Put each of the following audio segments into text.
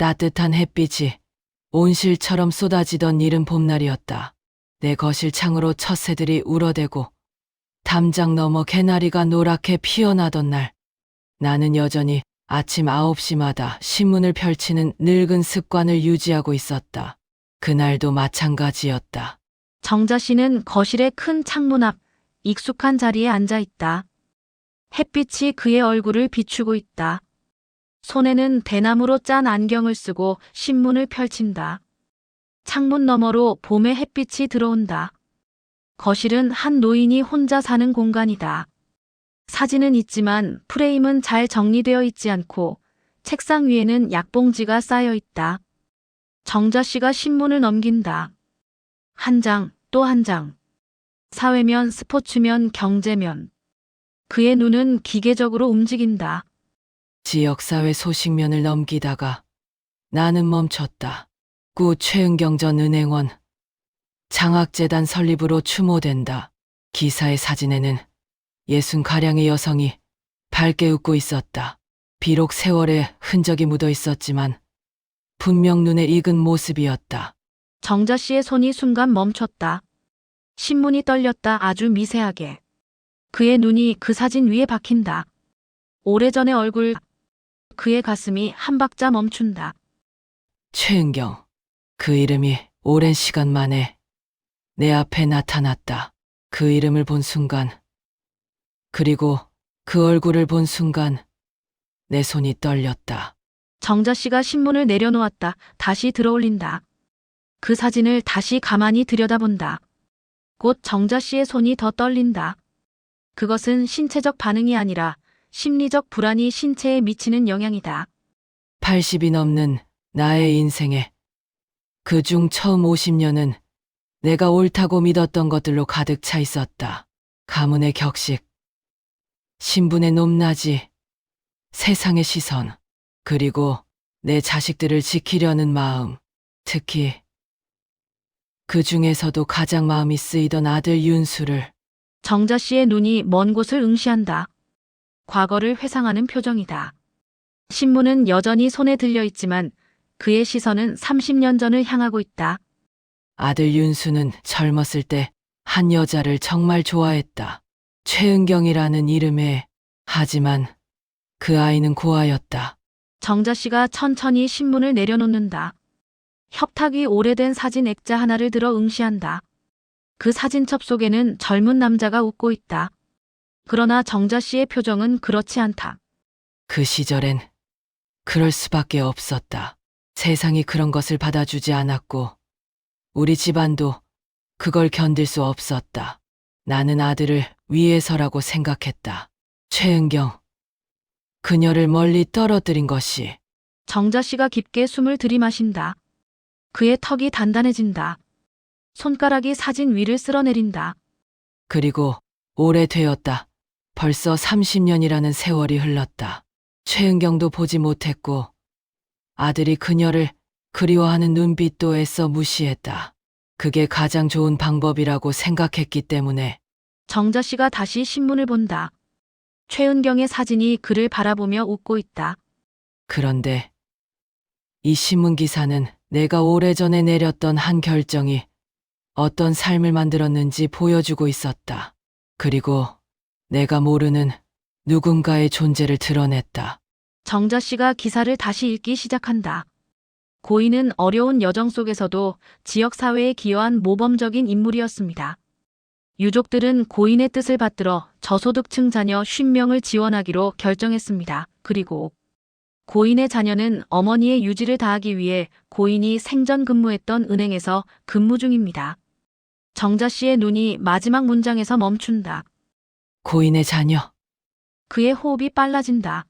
따뜻한 햇빛이 온실처럼 쏟아지던 이른 봄날이었다. 내 거실 창으로 첫 새들이 울어대고 담장 너머 개나리가 노랗게 피어나던 날, 나는 여전히 아침 9시마다 신문을 펼치는 늙은 습관을 유지하고 있었다. 그날도 마찬가지였다. 정자 씨는 거실의 큰 창문 앞 익숙한 자리에 앉아 있다. 햇빛이 그의 얼굴을 비추고 있다. 손에는 대나무로 짠 안경을 쓰고 신문을 펼친다. 창문 너머로 봄의 햇빛이 들어온다. 거실은 한 노인이 혼자 사는 공간이다. 사진은 있지만 프레임은 잘 정리되어 있지 않고 책상 위에는 약봉지가 쌓여 있다. 정자 씨가 신문을 넘긴다. 한 장, 또 한 장. 사회면, 스포츠면, 경제면. 그의 눈은 기계적으로 움직인다. 지역사회 소식면을 넘기다가 나는 멈췄다. 구 최은경 전 은행원 장학재단 설립으로 추모된다. 기사의 사진에는 60가량의 여성이 밝게 웃고 있었다. 비록 세월의 흔적이 묻어 있었지만 분명 눈에 익은 모습이었다. 정자 씨의 손이 순간 멈췄다. 신문이 떨렸다. 아주 미세하게. 그의 눈이 그 사진 위에 박힌다. 오래전의 얼굴. 그의 가슴이 한 박자 멈춘다. 최은경. 그 이름이 오랜 시간 만에 내 앞에 나타났다. 그 이름을 본 순간, 그리고 그 얼굴을 본 순간 내 손이 떨렸다. 정자 씨가 신문을 내려놓았다. 다시 들어올린다. 그 사진을 다시 가만히 들여다본다. 곧 정자 씨의 손이 더 떨린다. 그것은 신체적 반응이 아니라 심리적 불안이 신체에 미치는 영향이다. 80이 넘는 나의 인생에 그중 처음 50년은 내가 옳다고 믿었던 것들로 가득 차 있었다. 가문의 격식, 신분의 높낮이, 세상의 시선, 그리고 내 자식들을 지키려는 마음, 특히 그 중에서도 가장 마음이 쓰이던 아들 윤수를. 정자 씨의 눈이 먼 곳을 응시한다. 과거를 회상하는 표정이다. 신문은 여전히 손에 들려 있지만 그의 시선은 30년 전을 향하고 있다. 아들 윤수는 젊었을 때 한 여자를 정말 좋아했다. 최은경이라는 이름에. 하지만 그 아이는 고아였다. 정자 씨가 천천히 신문을 내려놓는다. 협탁 위 오래된 사진 액자 하나를 들어 응시한다. 그 사진첩 속에는 젊은 남자가 웃고 있다. 그러나 정자 씨의 표정은 그렇지 않다. 그 시절엔 그럴 수밖에 없었다. 세상이 그런 것을 받아주지 않았고 우리 집안도 그걸 견딜 수 없었다. 나는 아들을 위해서라고 생각했다. 최은경, 그녀를 멀리 떨어뜨린 것이. 정자 씨가 깊게 숨을 들이마신다. 그의 턱이 단단해진다. 손가락이 사진 위를 쓸어내린다. 그리고 오래되었다. 벌써 30년이라는 세월이 흘렀다. 최은경도 보지 못했고 아들이 그녀를 그리워하는 눈빛도 애써 무시했다. 그게 가장 좋은 방법이라고 생각했기 때문에. 정자 씨가 다시 신문을 본다. 최은경의 사진이 그를 바라보며 웃고 있다. 그런데 이 신문 기사는 내가 오래전에 내렸던 한 결정이 어떤 삶을 만들었는지 보여주고 있었다. 그리고 내가 모르는 누군가의 존재를 드러냈다. 정자 씨가 기사를 다시 읽기 시작한다. 고인은 어려운 여정 속에서도 지역사회에 기여한 모범적인 인물이었습니다. 유족들은 고인의 뜻을 받들어 저소득층 자녀 50명을 지원하기로 결정했습니다. 그리고 고인의 자녀는 어머니의 유지를 다하기 위해 고인이 생전 근무했던 은행에서 근무 중입니다. 정자 씨의 눈이 마지막 문장에서 멈춘다. 고인의 자녀, 그의 호흡이 빨라진다.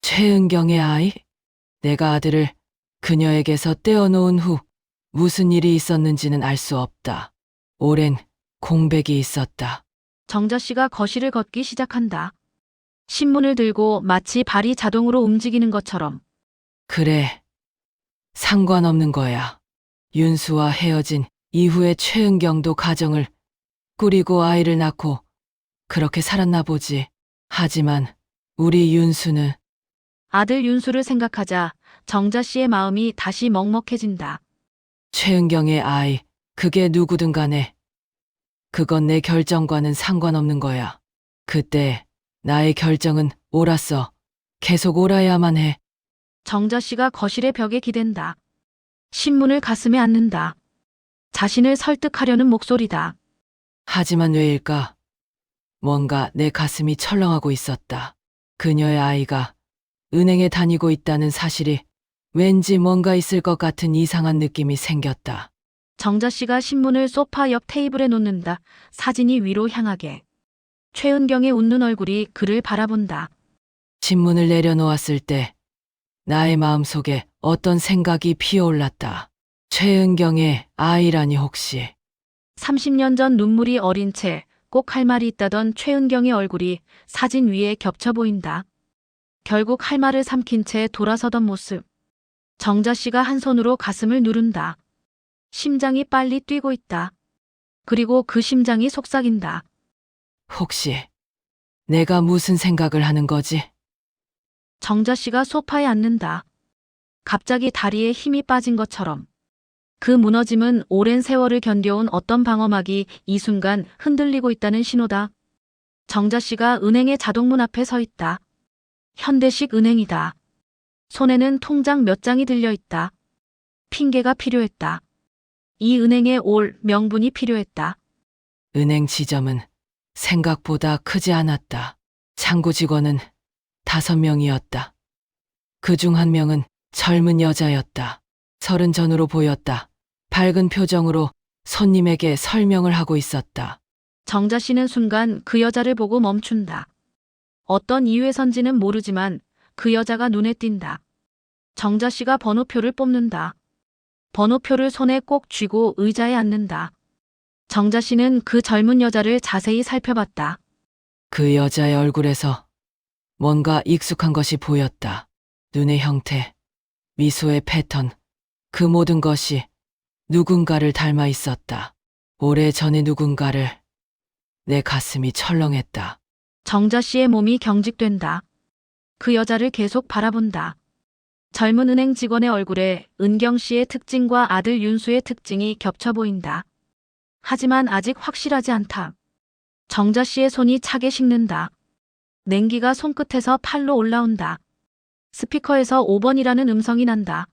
최은경의 아이? 내가 아들을 그녀에게서 떼어놓은 후 무슨 일이 있었는지는 알 수 없다. 오랜 공백이 있었다. 정자 씨가 거실을 걷기 시작한다. 신문을 들고 마치 발이 자동으로 움직이는 것처럼. 그래, 상관없는 거야. 윤수와 헤어진 이후에 최은경도 가정을 꾸리고 아이를 낳고 그렇게 살았나 보지. 하지만 우리 윤수는. 아들 윤수를 생각하자 정자 씨의 마음이 다시 먹먹해진다. 최은경의 아이, 그게 누구든 간에 그건 내 결정과는 상관없는 거야. 그때 나의 결정은 옳았어. 계속 옳아야만 해. 정자 씨가 거실의 벽에 기댄다. 신문을 가슴에 안는다. 자신을 설득하려는 목소리다. 하지만 왜일까? 뭔가 내 가슴이 철렁하고 있었다. 그녀의 아이가 은행에 다니고 있다는 사실이 왠지 뭔가 있을 것 같은 이상한 느낌이 생겼다. 정자 씨가 신문을 소파 옆 테이블에 놓는다. 사진이 위로 향하게. 최은경의 웃는 얼굴이 그를 바라본다. 신문을 내려놓았을 때 나의 마음속에 어떤 생각이 피어올랐다. 최은경의 아이라니 혹시. 30년 전 눈물이 어린 채 꼭 할 말이 있다던 최은경의 얼굴이 사진 위에 겹쳐 보인다. 결국 할 말을 삼킨 채 돌아서던 모습. 정자 씨가 한 손으로 가슴을 누른다. 심장이 빨리 뛰고 있다. 그리고 그 심장이 속삭인다. 혹시 내가 무슨 생각을 하는 거지? 정자 씨가 소파에 앉는다. 갑자기 다리에 힘이 빠진 것처럼. 그 무너짐은 오랜 세월을 견뎌온 어떤 방어막이 이 순간 흔들리고 있다는 신호다. 정자 씨가 은행의 자동문 앞에 서 있다. 현대식 은행이다. 손에는 통장 몇 장이 들려 있다. 핑계가 필요했다. 이 은행에 올 명분이 필요했다. 은행 지점은 생각보다 크지 않았다. 창구 직원은 5명이었다. 그중 1명은 젊은 여자였다. 30 전후로 보였다. 밝은 표정으로 손님에게 설명을 하고 있었다. 정자 씨는 순간 그 여자를 보고 멈춘다. 어떤 이유에선지는 모르지만 그 여자가 눈에 띈다. 정자 씨가 번호표를 뽑는다. 번호표를 손에 꼭 쥐고 의자에 앉는다. 정자 씨는 그 젊은 여자를 자세히 살펴봤다. 그 여자의 얼굴에서 뭔가 익숙한 것이 보였다. 눈의 형태, 미소의 패턴, 그 모든 것이 누군가를 닮아 있었다. 오래전의 누군가를. 내 가슴이 철렁했다. 정자 씨의 몸이 경직된다. 그 여자를 계속 바라본다. 젊은 은행 직원의 얼굴에 은경 씨의 특징과 아들 윤수의 특징이 겹쳐 보인다. 하지만 아직 확실하지 않다. 정자 씨의 손이 차게 식는다. 냉기가 손끝에서 팔로 올라온다. 스피커에서 5번이라는 음성이 난다.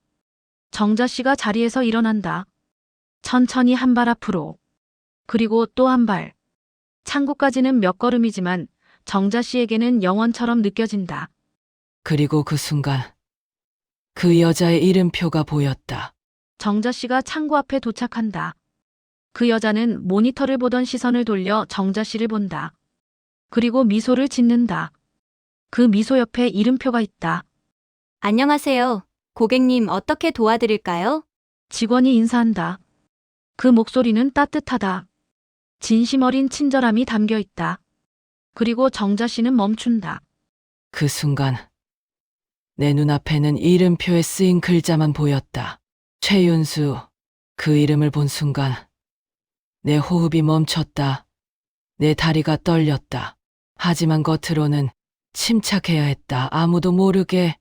정자 씨가 자리에서 일어난다. 천천히 한 발 앞으로. 그리고 또 한 발. 창구까지는 몇 걸음이지만 정자 씨에게는 영원처럼 느껴진다. 그리고 그 순간 그 여자의 이름표가 보였다. 정자 씨가 창구 앞에 도착한다. 그 여자는 모니터를 보던 시선을 돌려 정자 씨를 본다. 그리고 미소를 짓는다. 그 미소 옆에 이름표가 있다. 안녕하세요. 고객님 어떻게 도와드릴까요? 직원이 인사한다. 그 목소리는 따뜻하다. 진심 어린 친절함이 담겨 있다. 그리고 정자 씨는 멈춘다. 그 순간 내 눈앞에는 이름표에 쓰인 글자만 보였다. 최윤수. 그 이름을 본 순간 내 호흡이 멈췄다. 내 다리가 떨렸다. 하지만 겉으로는 침착해야 했다. 아무도 모르게.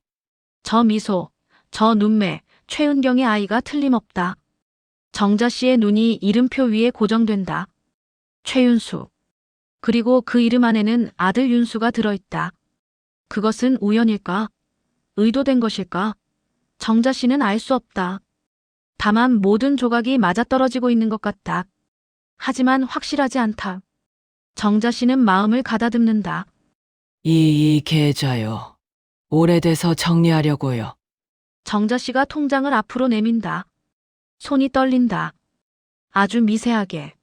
저 미소, 저 눈매, 최은경의 아이가 틀림없다. 정자 씨의 눈이 이름표 위에 고정된다. 최윤수. 그리고 그 이름 안에는 아들 윤수가 들어있다. 그것은 우연일까? 의도된 것일까? 정자 씨는 알 수 없다. 다만 모든 조각이 맞아떨어지고 있는 것 같다. 하지만 확실하지 않다. 정자 씨는 마음을 가다듬는다. 이 계좌요. 오래돼서 정리하려고요. 정자 씨가 통장을 앞으로 내민다. 손이 떨린다. 아주 미세하게.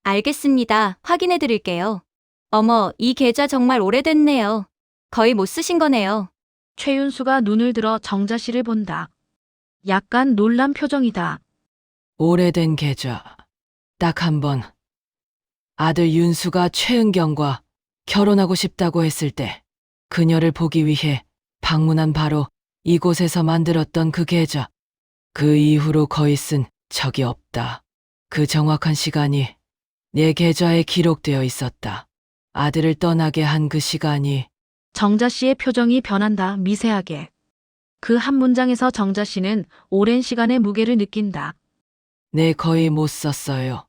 알겠습니다. 확인해 드릴게요. 어머, 이 계좌 정말 오래됐네요. 거의 못 쓰신 거네요. 최윤수가 눈을 들어 정자 씨를 본다. 약간 놀란 표정이다. 오래된 계좌. 딱 한 번. 아들 윤수가 최은경과 결혼하고 싶다고 했을 때 그녀를 보기 위해 방문한 바로 이곳에서 만들었던 그 계좌. 그 이후로 거의 쓴 적이 없다. 그 정확한 시간이 내 계좌에 기록되어 있었다. 아들을 떠나게 한 그 시간이. 정자 씨의 표정이 변한다. 미세하게. 그 한 문장에서 정자 씨는 오랜 시간의 무게를 느낀다. 네, 거의 못 썼어요.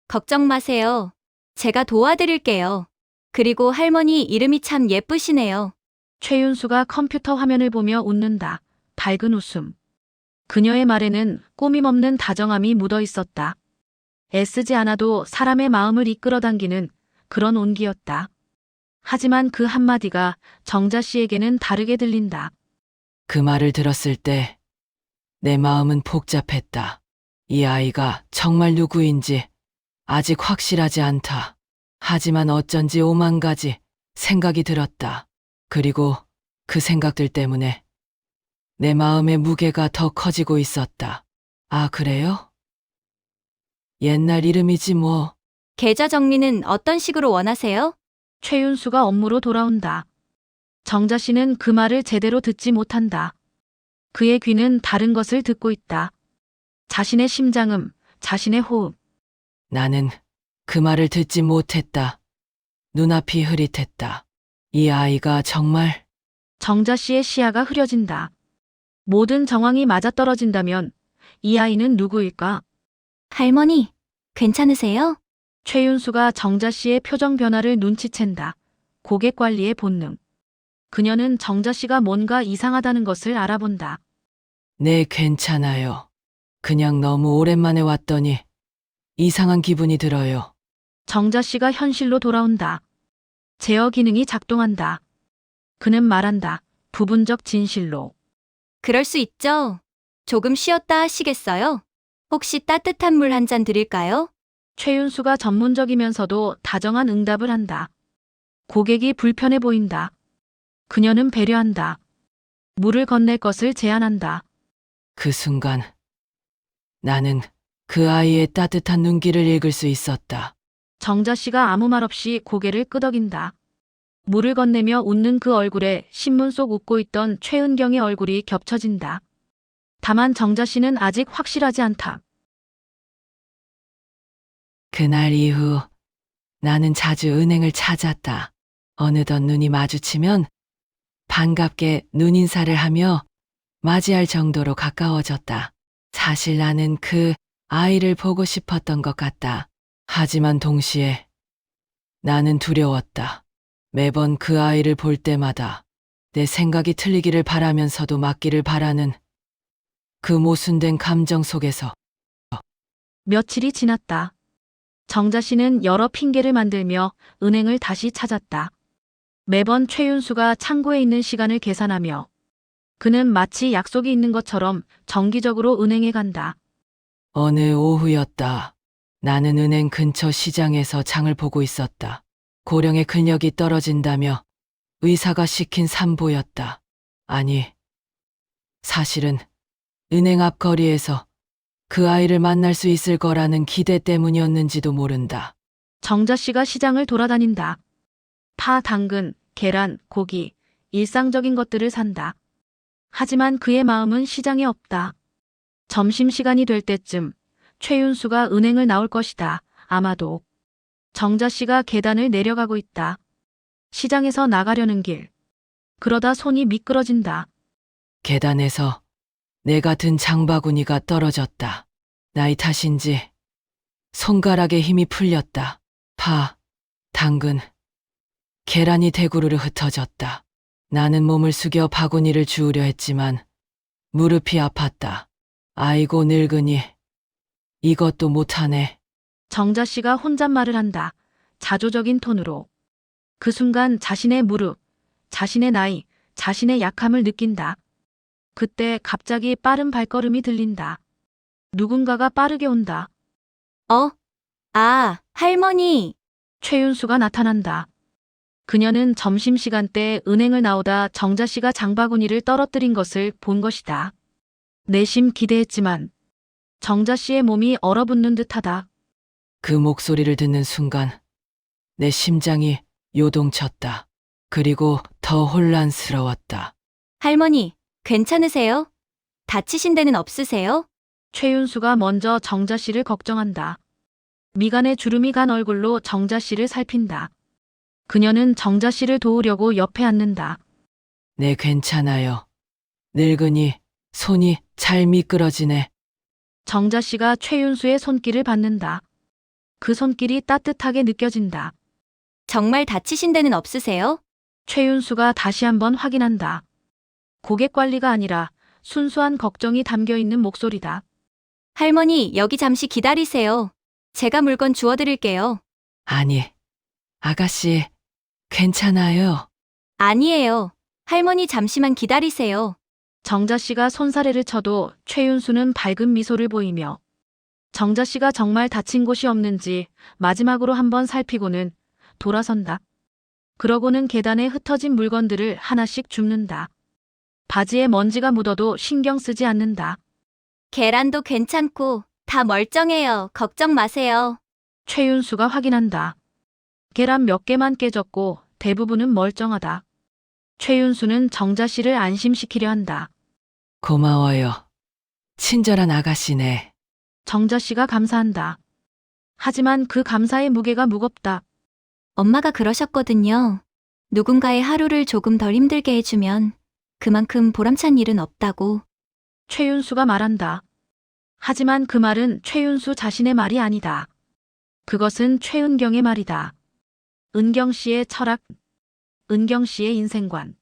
걱정 마세요. 제가 도와드릴게요. 그리고 할머니 이름이 참 예쁘시네요. 최윤수가 컴퓨터 화면을 보며 웃는다. 밝은 웃음. 그녀의 말에는 꾸밈없는 다정함이 묻어 있었다. 애쓰지 않아도 사람의 마음을 이끌어당기는 그런 온기였다. 하지만 그 한마디가 정자 씨에게는 다르게 들린다. 그 말을 들었을 때 내 마음은 복잡했다. 이 아이가 정말 누구인지 아직 확실하지 않다. 하지만 어쩐지 오만 가지 생각이 들었다. 그리고 그 생각들 때문에 내 마음의 무게가 더 커지고 있었다. 아, 그래요? 옛날 이름이지 뭐. 계좌 정리는 어떤 식으로 원하세요? 최윤수가 업무로 돌아온다. 정자 씨는 그 말을 제대로 듣지 못한다. 그의 귀는 다른 것을 듣고 있다. 자신의 심장음, 자신의 호흡. 나는 그 말을 듣지 못했다. 눈앞이 흐릿했다. 이 아이가 정말 정자 씨의 시야가 흐려진다. 모든 정황이 맞아떨어진다면 이 아이는 누구일까? 할머니, 괜찮으세요? 최윤수가 정자 씨의 표정 변화를 눈치챈다. 고객 관리의 본능. 그녀는 정자 씨가 뭔가 이상하다는 것을 알아본다. 네, 괜찮아요. 그냥 너무 오랜만에 왔더니 이상한 기분이 들어요. 정자 씨가 현실로 돌아온다. 제어 기능이 작동한다. 그는 말한다. 부분적 진실로. 그럴 수 있죠. 조금 쉬었다 하시겠어요? 혹시 따뜻한 물 한 잔 드릴까요? 최윤수가 전문적이면서도 다정한 응답을 한다. 고객이 불편해 보인다. 그녀는 배려한다. 물을 건넬 것을 제안한다. 그 순간 나는 그 아이의 따뜻한 눈길을 읽을 수 있었다. 정자 씨가 아무 말 없이 고개를 끄덕인다. 물을 건네며 웃는 그 얼굴에 신문 속 웃고 있던 최은경의 얼굴이 겹쳐진다. 다만 정자 씨는 아직 확실하지 않다. 그날 이후 나는 자주 은행을 찾았다. 어느덧 눈이 마주치면 반갑게 눈인사를 하며 맞이할 정도로 가까워졌다. 사실 나는 그 아이를 보고 싶었던 것 같다. 하지만 동시에 나는 두려웠다. 매번 그 아이를 볼 때마다 내 생각이 틀리기를 바라면서도 맞기를 바라는 그 모순된 감정 속에서 며칠이 지났다. 정자 씨는 여러 핑계를 만들며 은행을 다시 찾았다. 매번 최윤수가 창고에 있는 시간을 계산하며 그는 마치 약속이 있는 것처럼 정기적으로 은행에 간다. 어느 오후였다. 나는 은행 근처 시장에서 장을 보고 있었다. 고령의 근력이 떨어진다며 의사가 시킨 산보였다. 아니, 사실은 은행 앞 거리에서 그 아이를 만날 수 있을 거라는 기대 때문이었는지도 모른다. 정자 씨가 시장을 돌아다닌다. 파, 당근, 계란, 고기, 일상적인 것들을 산다. 하지만 그의 마음은 시장에 없다. 점심시간이 될 때쯤 최윤수가 은행을 나올 것이다. 아마도. 정자 씨가 계단을 내려가고 있다. 시장에서 나가려는 길. 그러다 손이 미끄러진다. 계단에서 내가 든 장바구니가 떨어졌다. 나이 탓인지 손가락에 힘이 풀렸다. 파, 당근, 계란이 대구르르 흩어졌다. 나는 몸을 숙여 바구니를 주우려 했지만 무릎이 아팠다. 아이고 늙으니 이것도 못하네. 정자 씨가 혼잣말을 한다. 자조적인 톤으로. 그 순간 자신의 무릎, 자신의 나이, 자신의 약함을 느낀다. 그때 갑자기 빠른 발걸음이 들린다. 누군가가 빠르게 온다. 할머니. 최윤수가 나타난다. 그녀는 점심시간 때 은행을 나오다 정자 씨가 장바구니를 떨어뜨린 것을 본 것이다. 내심 기대했지만 정자 씨의 몸이 얼어붙는 듯하다. 그 목소리를 듣는 순간 내 심장이 요동쳤다. 그리고 더 혼란스러웠다. 할머니, 괜찮으세요? 다치신 데는 없으세요? 최윤수가 먼저 정자 씨를 걱정한다. 미간에 주름이 간 얼굴로 정자 씨를 살핀다. 그녀는 정자 씨를 도우려고 옆에 앉는다. 네, 괜찮아요. 늙으니 손이 잘 미끄러지네. 정자 씨가 최윤수의 손길을 받는다. 그 손길이 따뜻하게 느껴진다. 정말 다치신 데는 없으세요? 최윤수가 다시 한번 확인한다. 고객 관리가 아니라 순수한 걱정이 담겨 있는 목소리다. 할머니, 여기 잠시 기다리세요. 제가 물건 주워드릴게요. 아니, 아가씨, 괜찮아요. 아니에요. 할머니 잠시만 기다리세요. 정자 씨가 손사래를 쳐도 최윤수는 밝은 미소를 보이며 정자 씨가 정말 다친 곳이 없는지 마지막으로 한번 살피고는 돌아선다. 그러고는 계단에 흩어진 물건들을 하나씩 줍는다. 바지에 먼지가 묻어도 신경 쓰지 않는다. 계란도 괜찮고 다 멀쩡해요. 걱정 마세요. 최윤수가 확인한다. 계란 몇 개만 깨졌고 대부분은 멀쩡하다. 최윤수는 정자 씨를 안심시키려 한다. 고마워요. 친절한 아가씨네. 정자 씨가 감사한다. 하지만 그 감사의 무게가 무겁다. 엄마가 그러셨거든요. 누군가의 하루를 조금 덜 힘들게 해주면 그만큼 보람찬 일은 없다고. 최윤수가 말한다. 하지만 그 말은 최윤수 자신의 말이 아니다. 그것은 최은경의 말이다. 은경 씨의 철학, 은경 씨의 인생관.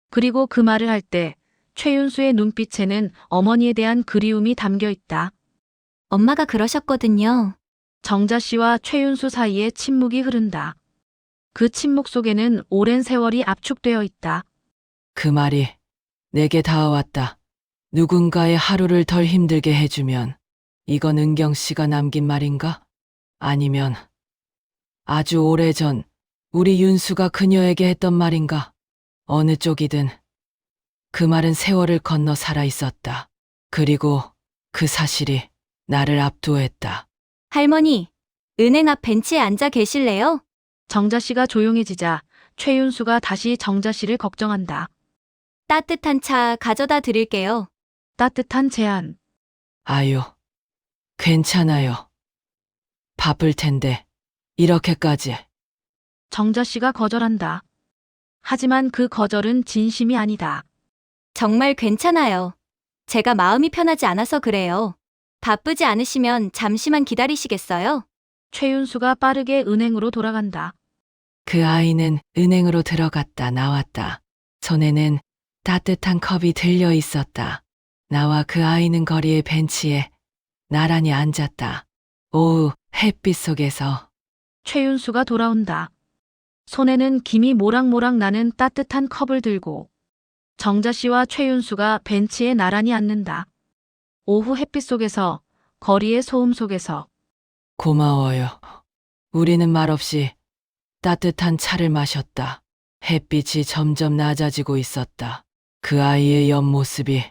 그리고 그 말을 할 때 최윤수의 눈빛에는 어머니에 대한 그리움이 담겨 있다. 엄마가 그러셨거든요. 정자 씨와 최윤수 사이에 침묵이 흐른다. 그 침묵 속에는 오랜 세월이 압축되어 있다. 그 말이 내게 닿아왔다. 누군가의 하루를 덜 힘들게 해주면 이건 은경 씨가 남긴 말인가? 아니면 아주 오래전 우리 윤수가 그녀에게 했던 말인가? 어느 쪽이든 그 말은 세월을 건너 살아 있었다. 그리고 그 사실이 나를 압도했다. 할머니, 은행 앞 벤치에 앉아 계실래요? 정자 씨가 조용해지자 최윤수가 다시 정자 씨를 걱정한다. 따뜻한 차 가져다 드릴게요. 따뜻한 제안. 아유, 괜찮아요. 바쁠 텐데 이렇게까지. 정자 씨가 거절한다. 하지만 그 거절은 진심이 아니다. 정말 괜찮아요. 제가 마음이 편하지 않아서 그래요. 바쁘지 않으시면 잠시만 기다리시겠어요? 최윤수가 빠르게 은행으로 돌아간다. 그 아이는 은행으로 들어갔다 나왔다. 손에는 따뜻한 컵이 들려 있었다. 나와 그 아이는 거리의 벤치에 나란히 앉았다. 오후 햇빛 속에서 최윤수가 돌아온다. 손에는 김이 모락모락 나는 따뜻한 컵을 들고 정자 씨와 최윤수가 벤치에 나란히 앉는다. 오후 햇빛 속에서, 거리의 소음 속에서. 고마워요. 우리는 말없이 따뜻한 차를 마셨다. 햇빛이 점점 낮아지고 있었다. 그 아이의 옆모습이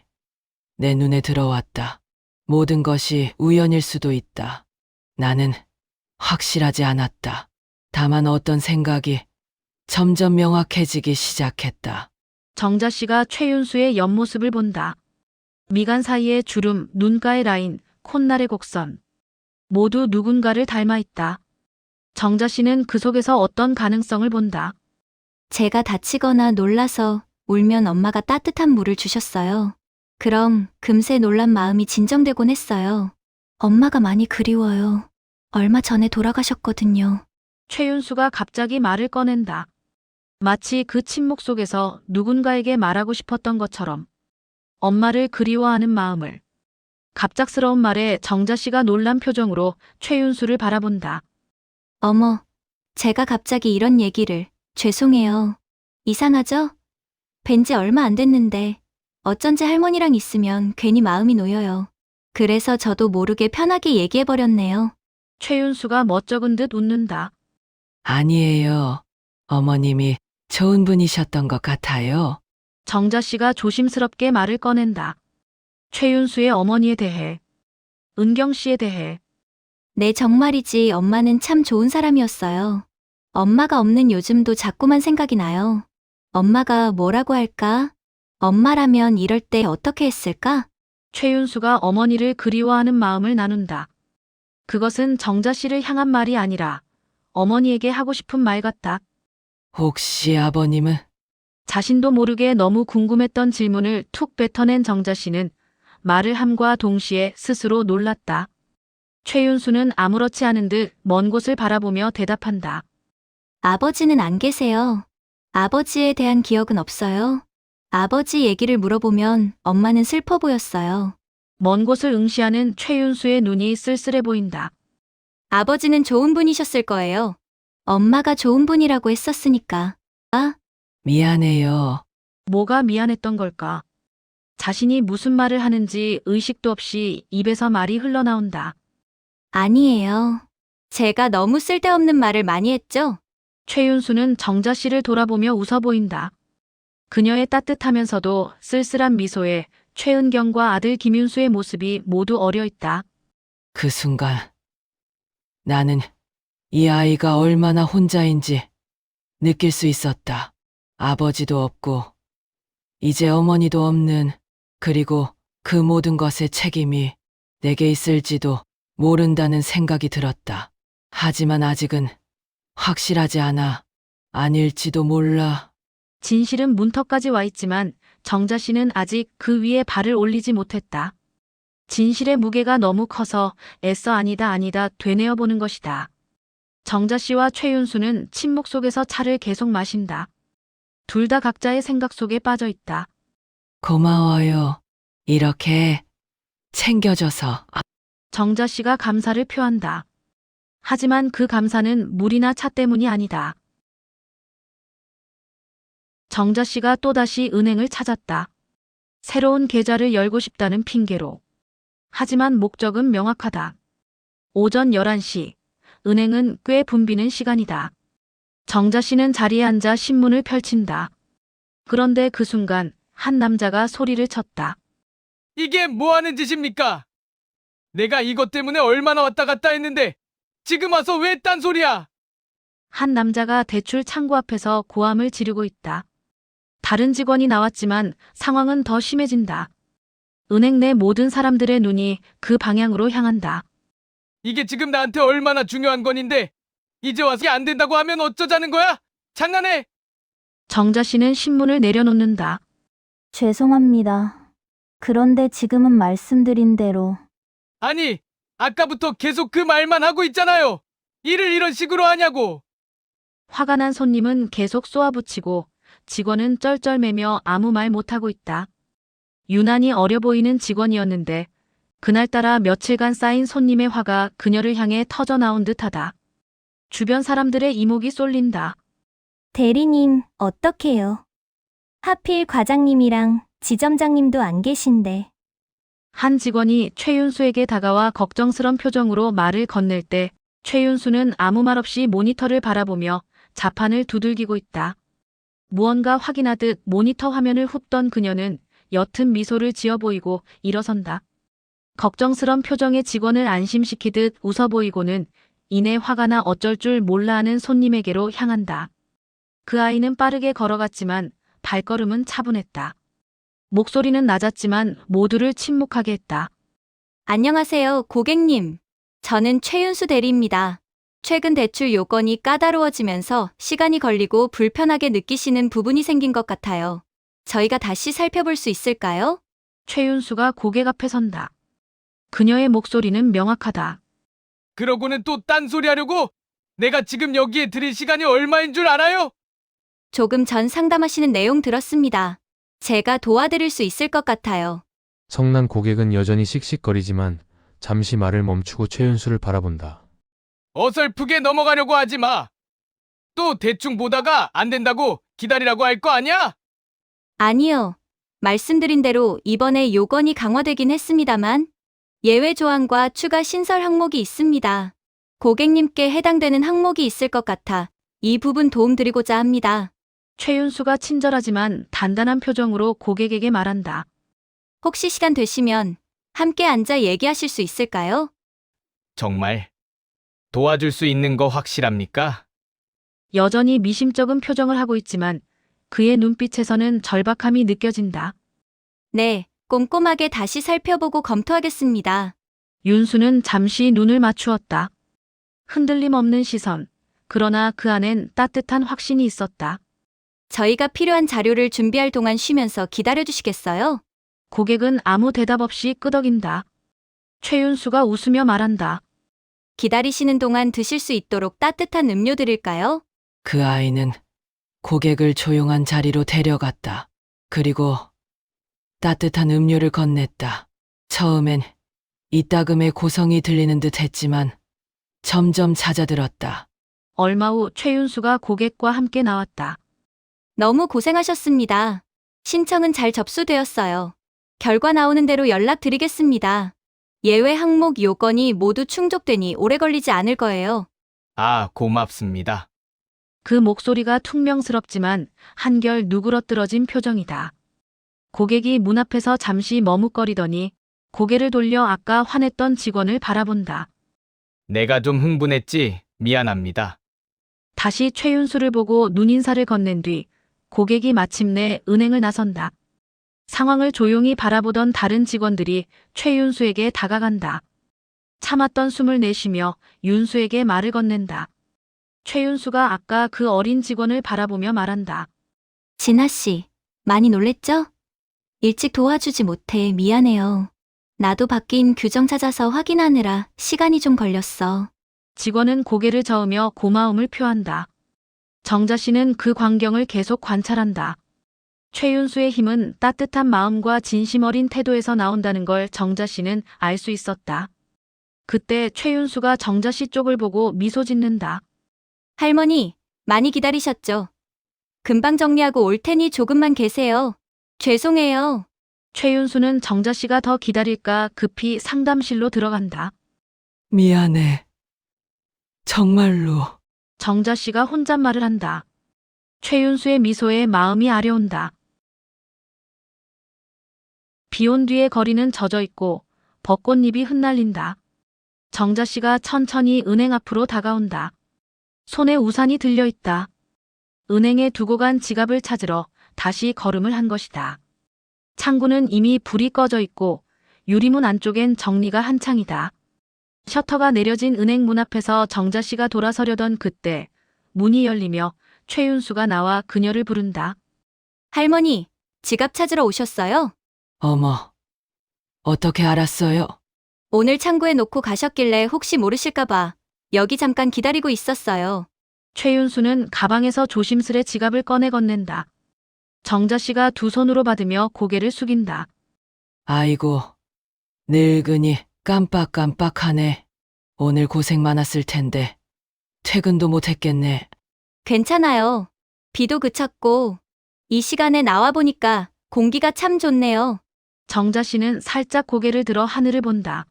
내 눈에 들어왔다. 모든 것이 우연일 수도 있다. 나는 확실하지 않았다. 다만 어떤 생각이 점점 명확해지기 시작했다. 정자 씨가 최윤수의 옆모습을 본다. 미간 사이의 주름, 눈가의 라인, 콧날의 곡선. 모두 누군가를 닮아 있다. 정자 씨는 그 속에서 어떤 가능성을 본다. 제가 다치거나 놀라서 울면 엄마가 따뜻한 물을 주셨어요. 그럼 금세 놀란 마음이 진정되곤 했어요. 엄마가 많이 그리워요. 얼마 전에 돌아가셨거든요. 최윤수가 갑자기 말을 꺼낸다. 마치 그 침묵 속에서 누군가에게 말하고 싶었던 것처럼 엄마를 그리워하는 마음을. 갑작스러운 말에 정자 씨가 놀란 표정으로 최윤수를 바라본다. 어머, 제가 갑자기 이런 얘기를. 죄송해요. 이상하죠? 뵌지 얼마 안 됐는데 어쩐지 할머니랑 있으면 괜히 마음이 놓여요. 그래서 저도 모르게 편하게 얘기해버렸네요. 최윤수가 멋쩍은 듯 웃는다. 아니에요. 어머님이 좋은 분이셨던 것 같아요. 정자 씨가 조심스럽게 말을 꺼낸다. 최윤수의 어머니에 대해, 은경 씨에 대해. 네, 정말이지. 엄마는 참 좋은 사람이었어요. 엄마가 없는 요즘도 자꾸만 생각이 나요. 엄마가 뭐라고 할까? 엄마라면 이럴 때 어떻게 했을까? 최윤수가 어머니를 그리워하는 마음을 나눈다. 그것은 정자 씨를 향한 말이 아니라 어머니에게 하고 싶은 말 같다. 혹시 아버님은? 자신도 모르게 너무 궁금했던 질문을 툭 뱉어낸 정자 씨는 말을 함과 동시에 스스로 놀랐다. 최윤수는 아무렇지 않은 듯 먼 곳을 바라보며 대답한다. 아버지는 안 계세요. 아버지에 대한 기억은 없어요. 아버지 얘기를 물어보면 엄마는 슬퍼 보였어요. 먼 곳을 응시하는 최윤수의 눈이 쓸쓸해 보인다. 아버지는 좋은 분이셨을 거예요. 엄마가 좋은 분이라고 했었으니까. 미안해요. 뭐가 미안했던 걸까? 자신이 무슨 말을 하는지 의식도 없이 입에서 말이 흘러나온다. 아니에요. 제가 너무 쓸데없는 말을 많이 했죠? 최윤수는 정자 씨를 돌아보며 웃어 보인다. 그녀의 따뜻하면서도 쓸쓸한 미소에 최은경과 아들 김윤수의 모습이 모두 어려 있다. 그 순간 나는 이 아이가 얼마나 혼자인지 느낄 수 있었다. 아버지도 없고 이제 어머니도 없는, 그리고 그 모든 것의 책임이 내게 있을지도 모른다는 생각이 들었다. 하지만 아직은 확실하지 않아. 아닐지도 몰라. 진실은 문턱까지 와 있지만 정자 씨는 아직 그 위에 발을 올리지 못했다. 진실의 무게가 너무 커서 애써 아니다 되뇌어 보는 것이다. 정자 씨와 최윤수는 침묵 속에서 차를 계속 마신다. 둘 다 각자의 생각 속에 빠져 있다. 고마워요. 이렇게 챙겨줘서. 정자 씨가 감사를 표한다. 하지만 그 감사는 물이나 차 때문이 아니다. 정자 씨가 또다시 은행을 찾았다. 새로운 계좌를 열고 싶다는 핑계로. 하지만 목적은 명확하다. 오전 11시, 은행은 꽤 붐비는 시간이다. 정자 씨는 자리에 앉아 신문을 펼친다. 그런데 그 순간 한 남자가 소리를 쳤다. 이게 뭐 하는 짓입니까? 내가 이것 때문에 얼마나 왔다 갔다 했는데 지금 와서 왜 딴소리야? 한 남자가 대출 창구 앞에서 고함을 지르고 있다. 다른 직원이 나왔지만 상황은 더 심해진다. 은행 내 모든 사람들의 눈이 그 방향으로 향한다. 이게 지금 나한테 얼마나 중요한 건인데 이제 와서 안 된다고 하면 어쩌자는 거야? 장난해? 정자 씨는 신문을 내려놓는다. 죄송합니다. 그런데 지금은 말씀드린 대로 아니, 아까부터 계속 그 말만 하고 있잖아요. 일을 이런 식으로 하냐고. 화가 난 손님은 계속 쏘아붙이고 직원은 쩔쩔매며 아무 말 못하고 있다. 유난히 어려 보이는 직원이었는데 그날따라 며칠간 쌓인 손님의 화가 그녀를 향해 터져나온 듯하다. 주변 사람들의 이목이 쏠린다. 대리님 어떡해요? 하필 과장님이랑 지점장님도 안 계신데. 한 직원이 최윤수에게 다가와 걱정스런 표정으로 말을 건넬 때 최윤수는 아무 말 없이 모니터를 바라보며 자판을 두들기고 있다. 무언가 확인하듯 모니터 화면을 훑던 그녀는 옅은 미소를 지어 보이고 일어선다. 걱정스런 표정의 직원을 안심시키듯 웃어 보이고는 이내 화가 나 어쩔 줄 몰라 하는 손님에게로 향한다. 그 아이는 빠르게 걸어갔지만 발걸음은 차분했다. 목소리는 낮았지만 모두를 침묵하게 했다. 안녕하세요, 고객님. 저는 최윤수 대리입니다. 최근 대출 요건이 까다로워지면서 시간이 걸리고 불편하게 느끼시는 부분이 생긴 것 같아요. 저희가 다시 살펴볼 수 있을까요? 최윤수가 고객 앞에 선다. 그녀의 목소리는 명확하다. 그러고는 또 딴소리 하려고? 내가 지금 여기에 들일 시간이 얼마인 줄 알아요? 조금 전 상담하시는 내용 들었습니다. 제가 도와드릴 수 있을 것 같아요. 성난 고객은 여전히 씩씩거리지만 잠시 말을 멈추고 최윤수를 바라본다. 어설프게 넘어가려고 하지 마. 또 대충 보다가 안 된다고 기다리라고 할 거 아니야? 아니요. 말씀드린 대로 이번에 요건이 강화되긴 했습니다만 예외 조항과 추가 신설 항목이 있습니다. 고객님께 해당되는 항목이 있을 것 같아 이 부분 도움드리고자 합니다. 최윤수가 친절하지만 단단한 표정으로 고객에게 말한다. 혹시 시간 되시면 함께 앉아 얘기하실 수 있을까요? 정말 도와줄 수 있는 거 확실합니까? 여전히 미심쩍은 표정을 하고 있지만 그의 눈빛에서는 절박함이 느껴진다. 네, 꼼꼼하게 다시 살펴보고 검토하겠습니다. 윤수는 잠시 눈을 맞추었다. 흔들림 없는 시선, 그러나 그 안엔 따뜻한 확신이 있었다. 저희가 필요한 자료를 준비할 동안 쉬면서 기다려 주시겠어요? 고객은 아무 대답 없이 끄덕인다. 최윤수가 웃으며 말한다. 기다리시는 동안 드실 수 있도록 따뜻한 음료 드릴까요? 그 아이는 고객을 조용한 자리로 데려갔다. 그리고 따뜻한 음료를 건넸다. 처음엔 이따금의 고성이 들리는 듯 했지만 점점 잦아들었다. 얼마 후 최윤수가 고객과 함께 나왔다. 너무 고생하셨습니다. 신청은 잘 접수되었어요. 결과 나오는 대로 연락드리겠습니다. 예외 항목 요건이 모두 충족되니 오래 걸리지 않을 거예요. 아, 고맙습니다. 그 목소리가 퉁명스럽지만 한결 누그러뜨러진 표정이다. 고객이 문 앞에서 잠시 머뭇거리더니 고개를 돌려 아까 화냈던 직원을 바라본다. 내가 좀 흥분했지? 미안합니다. 다시 최윤수를 보고 눈인사를 건넨 뒤 고객이 마침내 은행을 나선다. 상황을 조용히 바라보던 다른 직원들이 최윤수에게 다가간다. 참았던 숨을 내쉬며 윤수에게 말을 건넨다. 최윤수가 아까 그 어린 직원을 바라보며 말한다. 진아 씨, 많이 놀랬죠? 일찍 도와주지 못해 미안해요. 나도 바뀐 규정 찾아서 확인하느라 시간이 좀 걸렸어. 직원은 고개를 저으며 고마움을 표한다. 정자 씨는 그 광경을 계속 관찰한다. 최윤수의 힘은 따뜻한 마음과 진심 어린 태도에서 나온다는 걸 정자 씨는 알 수 있었다. 그때 최윤수가 정자 씨 쪽을 보고 미소 짓는다. 할머니, 많이 기다리셨죠? 금방 정리하고 올 테니 조금만 계세요. 죄송해요. 최윤수는 정자 씨가 더 기다릴까 급히 상담실로 들어간다. 미안해. 정말로. 정자 씨가 혼잣말을 한다. 최윤수의 미소에 마음이 아려온다. 비온 뒤에 거리는 젖어 있고 벚꽃잎이 흩날린다. 정자 씨가 천천히 은행 앞으로 다가온다. 손에 우산이 들려 있다. 은행에 두고 간 지갑을 찾으러 다시 걸음을 한 것이다. 창구는 이미 불이 꺼져 있고 유리문 안쪽엔 정리가 한창이다. 셔터가 내려진 은행 문 앞에서 정자 씨가 돌아서려던 그때 문이 열리며 최윤수가 나와 그녀를 부른다. 할머니, 지갑 찾으러 오셨어요? 어머, 어떻게 알았어요? 오늘 창고에 놓고 가셨길래 혹시 모르실까봐 여기 잠깐 기다리고 있었어요. 최윤수는 가방에서 조심스레 지갑을 꺼내 건넨다. 정자 씨가 두 손으로 받으며 고개를 숙인다. 아이고, 늙으니 깜빡깜빡하네. 오늘 고생 많았을 텐데 퇴근도 못했겠네. 괜찮아요. 비도 그쳤고 이 시간에 나와보니까 공기가 참 좋네요. 정자 씨는 살짝 고개를 들어 하늘을 본다.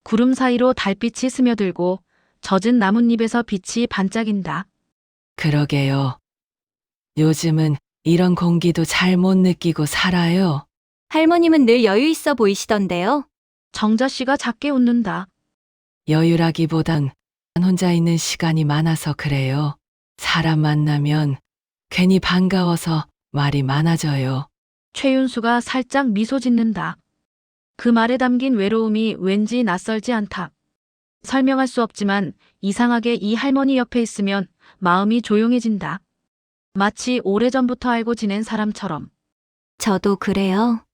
구름 사이로 달빛이 스며들고 젖은 나뭇잎에서 빛이 반짝인다. 그러게요. 요즘은 이런 공기도 잘 못 느끼고 살아요. 할머님은 늘 여유 있어 보이시던데요. 정자 씨가 작게 웃는다. 여유라기보단 혼자 있는 시간이 많아서 그래요. 사람 만나면 괜히 반가워서 말이 많아져요. 최윤수가 살짝 미소 짓는다. 그 말에 담긴 외로움이 왠지 낯설지 않다. 설명할 수 없지만 이상하게 이 할머니 옆에 있으면 마음이 조용해진다. 마치 오래전부터 알고 지낸 사람처럼. 저도 그래요.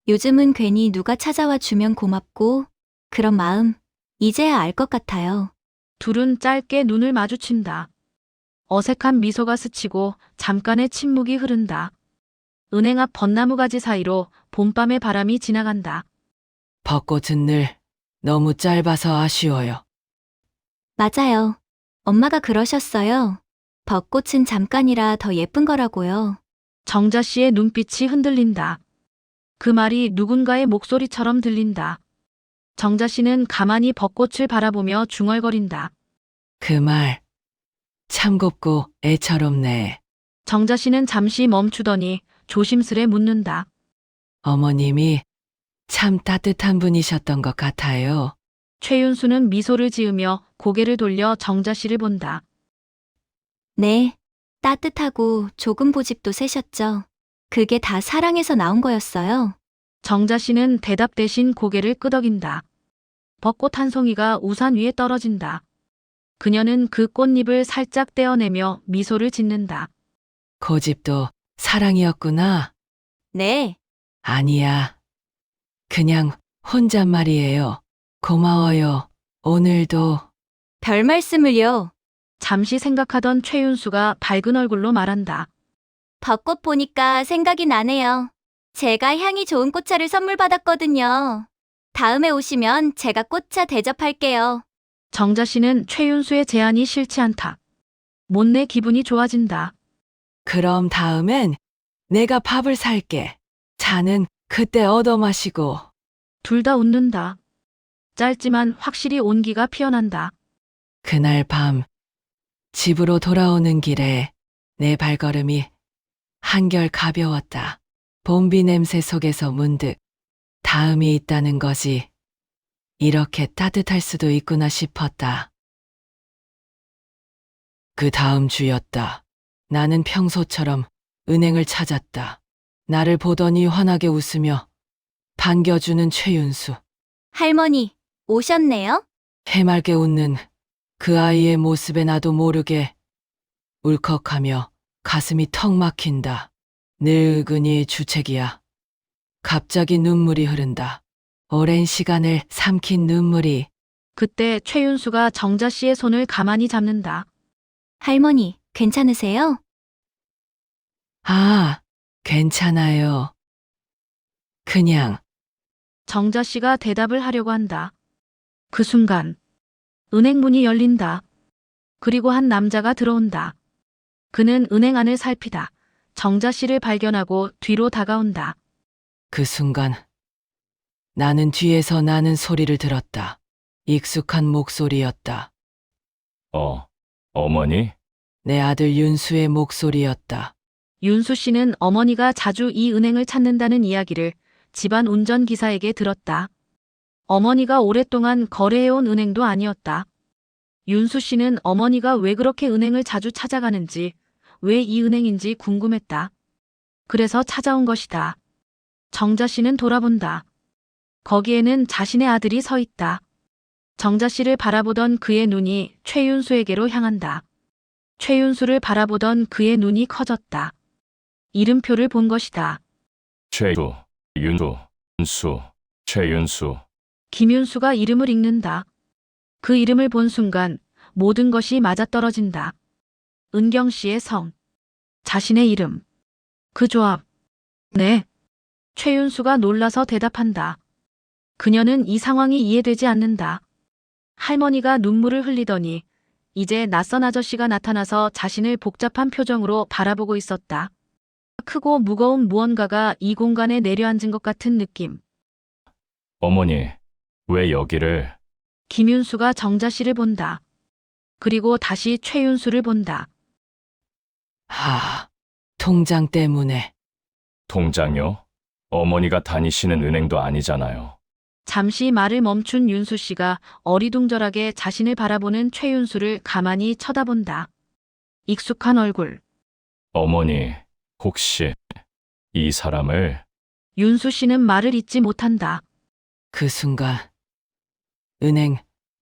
요즘은 괜히 누가 찾아와 주면 고맙고 그런 마음 이제야 알 것 같아요. 둘은 짧게 눈을 마주친다. 어색한 미소가 스치고 잠깐의 침묵이 흐른다. 은행 앞 벚나무 가지 사이로 봄밤의 바람이 지나간다. 벚꽃은 늘 너무 짧아서 아쉬워요. 맞아요. 엄마가 그러셨어요. 벚꽃은 잠깐이라 더 예쁜 거라고요. 정자 씨의 눈빛이 흔들린다. 그 말이 누군가의 목소리처럼 들린다. 정자 씨는 가만히 벚꽃을 바라보며 중얼거린다. 그 말 참 곱고 애처롭네. 정자 씨는 잠시 멈추더니 조심스레 묻는다. 어머님이 참 따뜻한 분이셨던 것 같아요. 최윤수는 미소를 지으며 고개를 돌려 정자 씨를 본다. 네, 따뜻하고 조금 고집도 세셨죠. 그게 다 사랑에서 나온 거였어요. 정자 씨는 대답 대신 고개를 끄덕인다. 벚꽃 한 송이가 우산 위에 떨어진다. 그녀는 그 꽃잎을 살짝 떼어내며 미소를 짓는다. 고집도 사랑이었구나. 네, 아니야. 그냥 혼잣말이에요. 고마워요. 오늘도. 별 말씀을요. 잠시 생각하던 최윤수가 밝은 얼굴로 말한다. 벚꽃 보니까 생각이 나네요. 제가 향이 좋은 꽃차를 선물 받았거든요. 다음에 오시면 제가 꽃차 대접할게요. 정자 씨는 최윤수의 제안이 싫지 않다. 못내 기분이 좋아진다. 그럼 다음엔 내가 밥을 살게. 차는 그때 얻어 마시고. 둘 다 웃는다. 짧지만 확실히 온기가 피어난다. 그날 밤 집으로 돌아오는 길에 내 발걸음이 한결 가벼웠다. 봄비 냄새 속에서 문득 다음이 있다는 거지. 이렇게 따뜻할 수도 있구나 싶었다. 그 다음 주였다. 나는 평소처럼 은행을 찾았다. 나를 보더니 환하게 웃으며 반겨주는 최윤수. 할머니, 오셨네요? 해맑게 웃는 그 아이의 모습에 나도 모르게 울컥하며 가슴이 턱 막힌다. 늙은이 주책이야. 갑자기 눈물이 흐른다. 오랜 시간을 삼킨 눈물이. 그때 최윤수가 정자 씨의 손을 가만히 잡는다. 할머니, 괜찮으세요? 아, 괜찮아요. 그냥. 정자 씨가 대답을 하려고 한다. 그 순간 은행 문이 열린다. 그리고 한 남자가 들어온다. 그는 은행 안을 살피다 정자 씨를 발견하고 뒤로 다가온다. 그 순간 나는 뒤에서 나는 소리를 들었다. 익숙한 목소리였다. 어머니? 내 아들 윤수의 목소리였다. 윤수 씨는 어머니가 자주 이 은행을 찾는다는 이야기를 집안 운전기사에게 들었다. 어머니가 오랫동안 거래해온 은행도 아니었다. 윤수 씨는 어머니가 왜 그렇게 은행을 자주 찾아가는지, 왜 이 은행인지 궁금했다. 그래서 찾아온 것이다. 정자 씨는 돌아본다. 거기에는 자신의 아들이 서 있다. 정자 씨를 바라보던 그의 눈이 최윤수에게로 향한다. 최윤수를 바라보던 그의 눈이 커졌다. 이름표를 본 것이다. 최윤수. 김윤수가 이름을 읽는다. 그 이름을 본 순간 모든 것이 맞아떨어진다. 은경 씨의 성, 자신의 이름, 그 조합. 네. 최윤수가 놀라서 대답한다. 그녀는 이 상황이 이해되지 않는다. 할머니가 눈물을 흘리더니 이제 낯선 아저씨가 나타나서 자신을 복잡한 표정으로 바라보고 있었다. 크고 무거운 무언가가 이 공간에 내려앉은 것 같은 느낌. 어머니, 왜 여기를? 김윤수가 정자 씨를 본다. 그리고 다시 최윤수를 본다. 통장 때문에. 통장요? 어머니가 다니시는 은행도 아니잖아요. 잠시 말을 멈춘 윤수 씨가 어리둥절하게 자신을 바라보는 최윤수를 가만히 쳐다본다. 익숙한 얼굴. 어머니, 혹시 이 사람을? 윤수 씨는 말을 잇지 못한다. 그 순간 은행,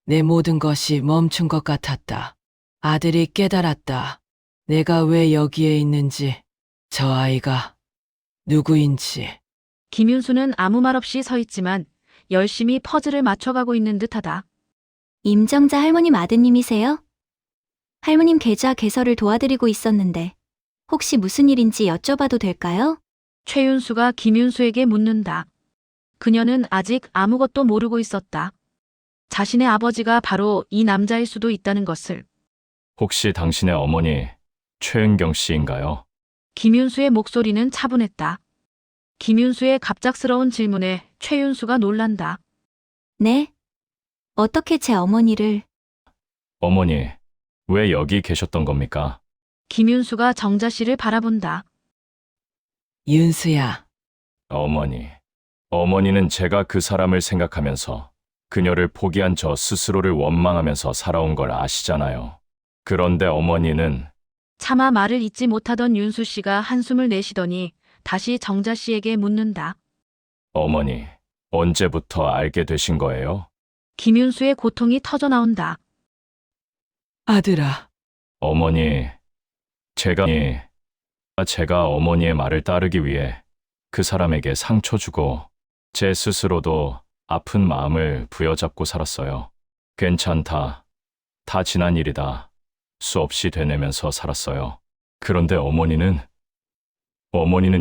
내 모든 것이 멈춘 것 같았다. 아들이 깨달았다. 내가 왜 여기에 있는지, 저 아이가 누구인지. 김윤수는 아무 말 없이 서 있지만 열심히 퍼즐을 맞춰가고 있는 듯하다. 임정자 할머님 아드님이세요? 할머님 계좌 개설을 도와드리고 있었는데 혹시 무슨 일인지 여쭤봐도 될까요? 최윤수가 김윤수에게 묻는다. 그녀는 아직 아무것도 모르고 있었다. 자신의 아버지가 바로 이 남자일 수도 있다는 것을. 혹시 당신의 어머니 최은경 씨인가요? 김윤수의 목소리는 차분했다. 김윤수의 갑작스러운 질문에 최윤수가 놀란다. 네? 어떻게 제 어머니를... 어머니, 왜 여기 계셨던 겁니까? 김윤수가 정자 씨를 바라본다. 윤수야, 어머니는 제가 그 사람을 생각하면서 그녀를 포기한 저 스스로를 원망하면서 살아온 걸 아시잖아요. 그런데 어머니는 차마 말을 잇지 못하던 윤수 씨가 한숨을 내쉬더니 다시 정자 씨에게 묻는다. 어머니, 언제부터 알게 되신 거예요? 김윤수의 고통이 터져나온다. 아들아. 어머니, 제가 제가 어머니의 말을 따르기 위해 그 사람에게 상처 주고 제 스스로도 아픈 마음을 부여잡고 살았어요. 괜찮다. 다 지난 일이다. 수없이 되뇌면서 살았어요. 그런데 어머니는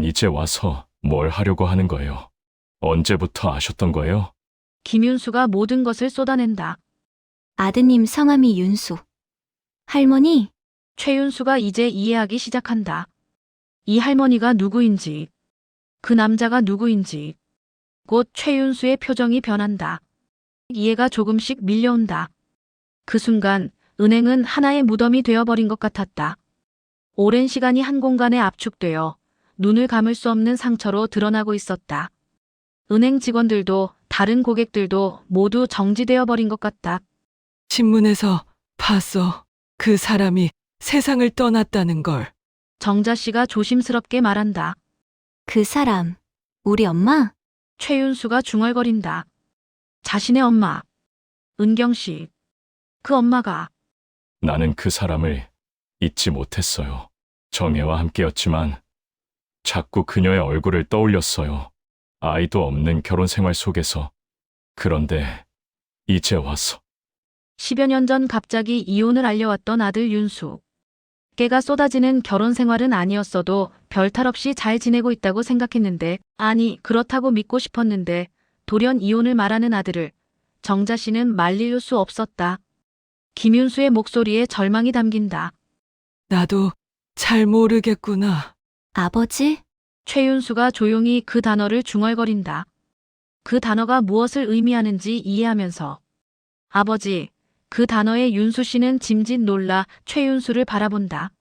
이제 와서 뭘 하려고 하는 거예요? 언제부터 아셨던 거예요? 김윤수가 모든 것을 쏟아낸다. 아드님 성함이 윤수. 할머니, 최윤수가 이제 이해하기 시작한다. 이 할머니가 누구인지, 그 남자가 누구인지. 곧 최윤수의 표정이 변한다. 이해가 조금씩 밀려온다. 그 순간 은행은 하나의 무덤이 되어버린 것 같았다. 오랜 시간이 한 공간에 압축되어 눈을 감을 수 없는 상처로 드러나고 있었다. 은행 직원들도 다른 고객들도 모두 정지되어 버린 것 같다. 신문에서 봤어. 그 사람이 세상을 떠났다는 걸. 정자 씨가 조심스럽게 말한다. 그 사람, 우리 엄마? 최윤수가 중얼거린다. 자신의 엄마, 은경 씨. 그 엄마가 나는 그 사람을 잊지 못했어요. 정혜와 함께였지만 자꾸 그녀의 얼굴을 떠올렸어요. 아이도 없는 결혼 생활 속에서. 그런데 이제 와서 10여 년 전 갑자기 이혼을 알려왔던 아들 윤수. 깨가 쏟아지는 결혼 생활은 아니었어도 별탈 없이 잘 지내고 있다고 생각했는데, 아니 그렇다고 믿고 싶었는데 돌연 이혼을 말하는 아들을 정자 씨는 말릴 수 없었다. 김윤수의 목소리에 절망이 담긴다. 나도 잘 모르겠구나. 아버지? 최윤수가 조용히 그 단어를 중얼거린다. 그 단어가 무엇을 의미하는지 이해하면서. 아버지, 그 단어에 윤수 씨는 짐짓 놀라 최윤수를 바라본다.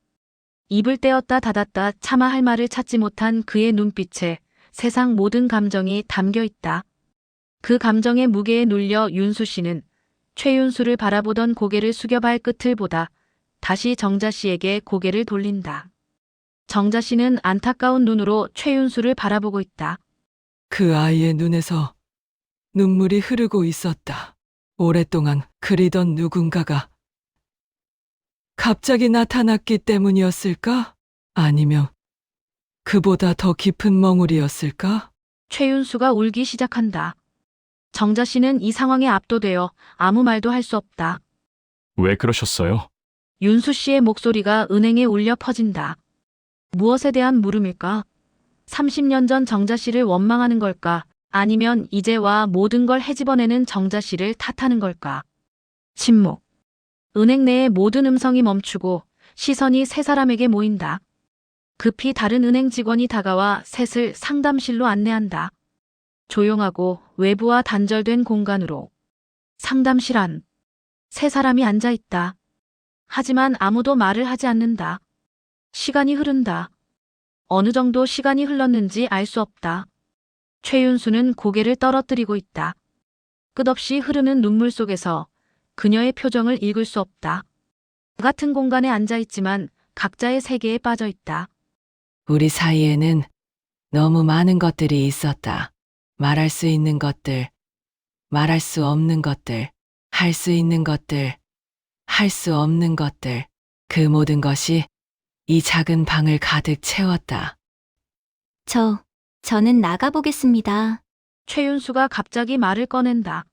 입을 떼었다 닫았다 차마 할 말을 찾지 못한 그의 눈빛에 세상 모든 감정이 담겨 있다. 그 감정의 무게에 눌려 윤수 씨는 최윤수를 바라보던 고개를 숙여 발끝을 보다 다시 정자 씨에게 고개를 돌린다. 정자 씨는 안타까운 눈으로 최윤수를 바라보고 있다. 그 아이의 눈에서 눈물이 흐르고 있었다. 오랫동안 그리던 누군가가 갑자기 나타났기 때문이었을까? 아니면 그보다 더 깊은 멍울이었을까? 최윤수가 울기 시작한다. 정자 씨는 이 상황에 압도되어 아무 말도 할 수 없다. 왜 그러셨어요? 윤수 씨의 목소리가 은행에 울려 퍼진다. 무엇에 대한 물음일까? 30년 전 정자 씨를 원망하는 걸까? 아니면 이제와 모든 걸 헤집어내는 정자 씨를 탓하는 걸까? 침묵. 은행 내의 모든 음성이 멈추고 시선이 세 사람에게 모인다. 급히 다른 은행 직원이 다가와 셋을 상담실로 안내한다. 조용하고 외부와 단절된 공간으로. 상담실 안. 세 사람이 앉아 있다. 하지만 아무도 말을 하지 않는다. 시간이 흐른다. 어느 정도 시간이 흘렀는지 알 수 없다. 최윤수는 고개를 떨어뜨리고 있다. 끝없이 흐르는 눈물 속에서 그녀의 표정을 읽을 수 없다. 같은 공간에 앉아 있지만 각자의 세계에 빠져 있다. 우리 사이에는 너무 많은 것들이 있었다. 말할 수 있는 것들, 말할 수 없는 것들, 할 수 있는 것들, 할 수 없는 것들, 그 모든 것이 이 작은 방을 가득 채웠다. 저는 나가보겠습니다. 최윤수가 갑자기 말을 꺼낸다.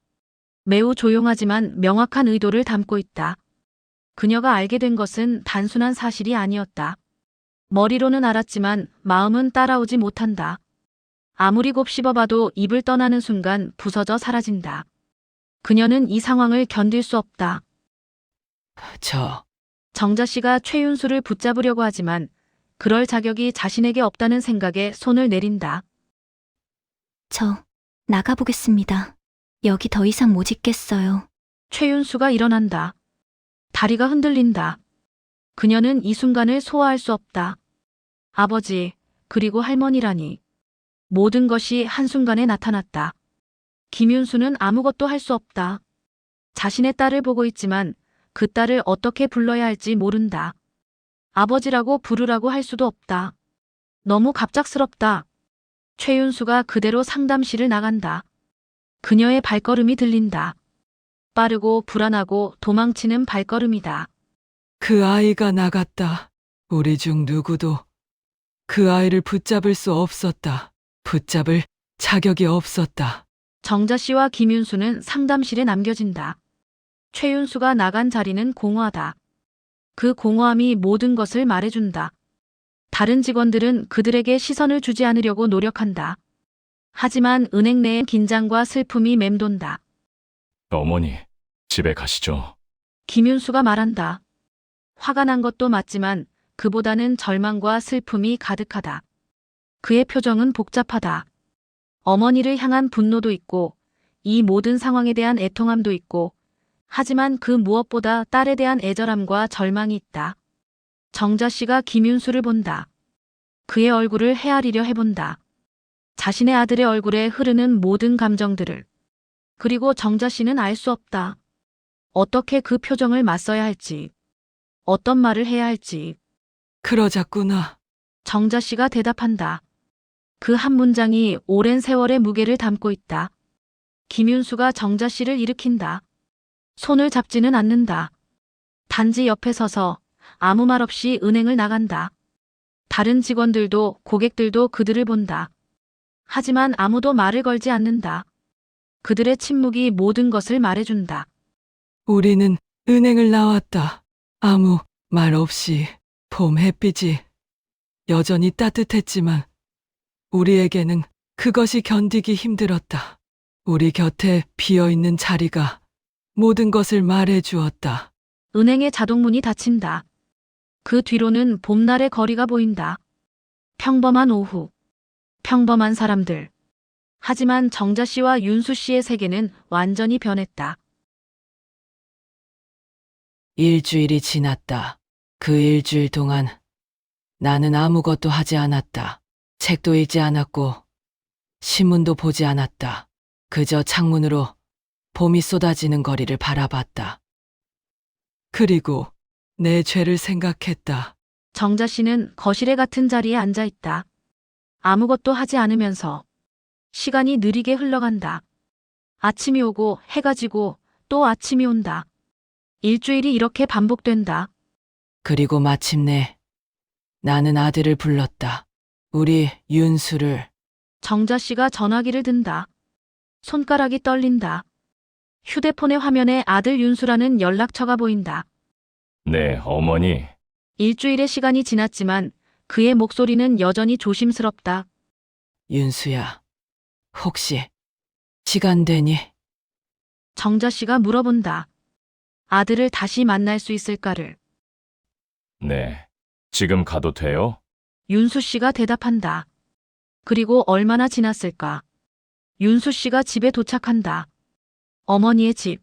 매우 조용하지만 명확한 의도를 담고 있다. 그녀가 알게 된 것은 단순한 사실이 아니었다. 머리로는 알았지만 마음은 따라오지 못한다. 아무리 곱씹어봐도 입을 떠나는 순간 부서져 사라진다. 그녀는 이 상황을 견딜 수 없다. 정자 씨가 최윤수를 붙잡으려고 하지만 그럴 자격이 자신에게 없다는 생각에 손을 내린다. 저 나가보겠습니다. 여기 더 이상 못 있겠어요. 최윤수가 일어난다. 다리가 흔들린다. 그녀는 이 순간을 소화할 수 없다. 아버지, 그리고 할머니라니. 모든 것이 한순간에 나타났다. 김윤수는 아무것도 할 수 없다. 자신의 딸을 보고 있지만 그 딸을 어떻게 불러야 할지 모른다. 아버지라고 부르라고 할 수도 없다. 너무 갑작스럽다. 최윤수가 그대로 상담실을 나간다. 그녀의 발걸음이 들린다. 빠르고 불안하고 도망치는 발걸음이다. 그 아이가 나갔다. 우리 중 누구도 그 아이를 붙잡을 수 없었다. 붙잡을 자격이 없었다. 정자 씨와 김윤수는 상담실에 남겨진다. 최윤수가 나간 자리는 공허하다. 그 공허함이 모든 것을 말해준다. 다른 직원들은 그들에게 시선을 주지 않으려고 노력한다. 하지만 은행 내엔 긴장과 슬픔이 맴돈다. 어머니, 집에 가시죠. 김윤수가 말한다. 화가 난 것도 맞지만 그보다는 절망과 슬픔이 가득하다. 그의 표정은 복잡하다. 어머니를 향한 분노도 있고 이 모든 상황에 대한 애통함도 있고 하지만 그 무엇보다 딸에 대한 애절함과 절망이 있다. 정자 씨가 김윤수를 본다. 그의 얼굴을 헤아리려 해본다. 자신의 아들의 얼굴에 흐르는 모든 감정들을. 그리고 정자 씨는 알 수 없다. 어떻게 그 표정을 맞서야 할지. 어떤 말을 해야 할지. 그러자꾸나. 정자 씨가 대답한다. 그 한 문장이 오랜 세월의 무게를 담고 있다. 김윤수가 정자 씨를 일으킨다. 손을 잡지는 않는다. 단지 옆에 서서 아무 말 없이 은행을 나간다. 다른 직원들도 고객들도 그들을 본다. 하지만 아무도 말을 걸지 않는다. 그들의 침묵이 모든 것을 말해준다. 우리는 은행을 나왔다. 아무 말 없이. 봄 햇빛이 여전히 따뜻했지만 우리에게는 그것이 견디기 힘들었다. 우리 곁에 비어있는 자리가 모든 것을 말해 주었다. 은행의 자동문이 닫힌다. 그 뒤로는 봄날의 거리가 보인다. 평범한 오후. 평범한 사람들. 하지만 정자 씨와 윤수 씨의 세계는 완전히 변했다. 일주일이 지났다. 그 일주일 동안 나는 아무것도 하지 않았다. 책도 읽지 않았고 신문도 보지 않았다. 그저 창문으로 봄이 쏟아지는 거리를 바라봤다. 그리고 내 죄를 생각했다. 정자 씨는 거실에 같은 자리에 앉아 있다. 아무것도 하지 않으면서 시간이 느리게 흘러간다. 아침이 오고 해가 지고 또 아침이 온다. 일주일이 이렇게 반복된다. 그리고 마침내 나는 아들을 불렀다. 우리 윤수를. 정자 씨가 전화기를 든다. 손가락이 떨린다. 휴대폰의 화면에 아들 윤수라는 연락처가 보인다. 네, 어머니. 일주일의 시간이 지났지만 그의 목소리는 여전히 조심스럽다. 윤수야, 혹시 시간 되니? 정자 씨가 물어본다. 아들을 다시 만날 수 있을까를. 네. 지금 가도 돼요? 윤수 씨가 대답한다. 그리고 얼마나 지났을까? 윤수 씨가 집에 도착한다. 어머니의 집.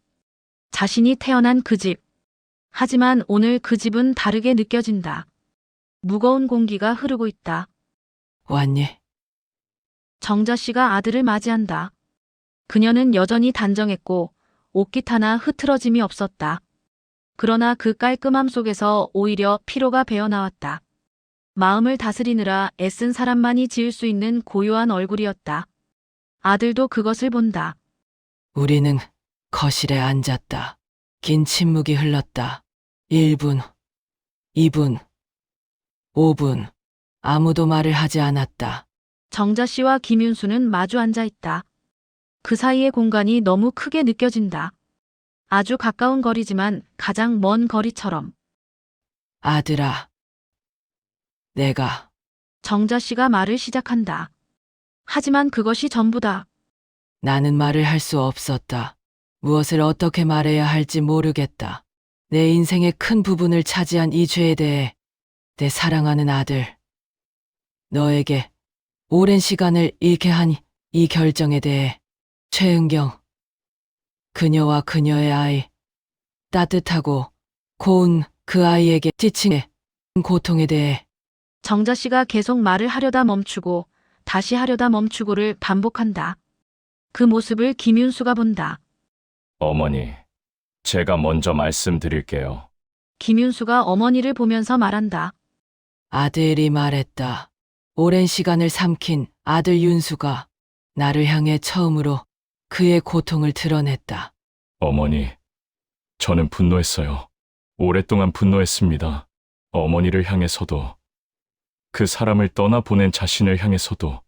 자신이 태어난 그 집. 하지만 오늘 그 집은 다르게 느껴진다. 무거운 공기가 흐르고 있다. 왔니? 정자 씨가 아들을 맞이한다. 그녀는 여전히 단정했고 옷깃 하나 흐트러짐이 없었다. 그러나 그 깔끔함 속에서 오히려 피로가 배어나왔다. 마음을 다스리느라 애쓴 사람만이 지을 수 있는 고요한 얼굴이었다. 아들도 그것을 본다. 우리는 거실에 앉았다. 긴 침묵이 흘렀다. 1분, 2분, 5분. 아무도 말을 하지 않았다. 정자 씨와 김윤수는 마주 앉아 있다. 그 사이의 공간이 너무 크게 느껴진다. 아주 가까운 거리지만 가장 먼 거리처럼. 아들아, 내가 정자 씨가 말을 시작한다. 하지만 그것이 전부다. 나는 말을 할 수 없었다. 무엇을 어떻게 말해야 할지 모르겠다. 내 인생의 큰 부분을 차지한 이 죄에 대해 내 사랑하는 아들, 너에게 오랜 시간을 잃게 한 이 결정에 대해 최은경, 그녀와 그녀의 아이, 따뜻하고 고운 그 아이에게 지친 고통에 대해. 정자 씨가 계속 말을 하려다 멈추고 다시 하려다 멈추고를 반복한다. 그 모습을 김윤수가 본다. 어머니, 제가 먼저 말씀드릴게요. 김윤수가 어머니를 보면서 말한다. 아들이 말했다. 오랜 시간을 삼킨 아들 윤수가 나를 향해 처음으로 그의 고통을 드러냈다. 어머니, 저는 분노했어요. 오랫동안 분노했습니다. 어머니를 향해서도, 그 사람을 떠나보낸 자신을 향해서도,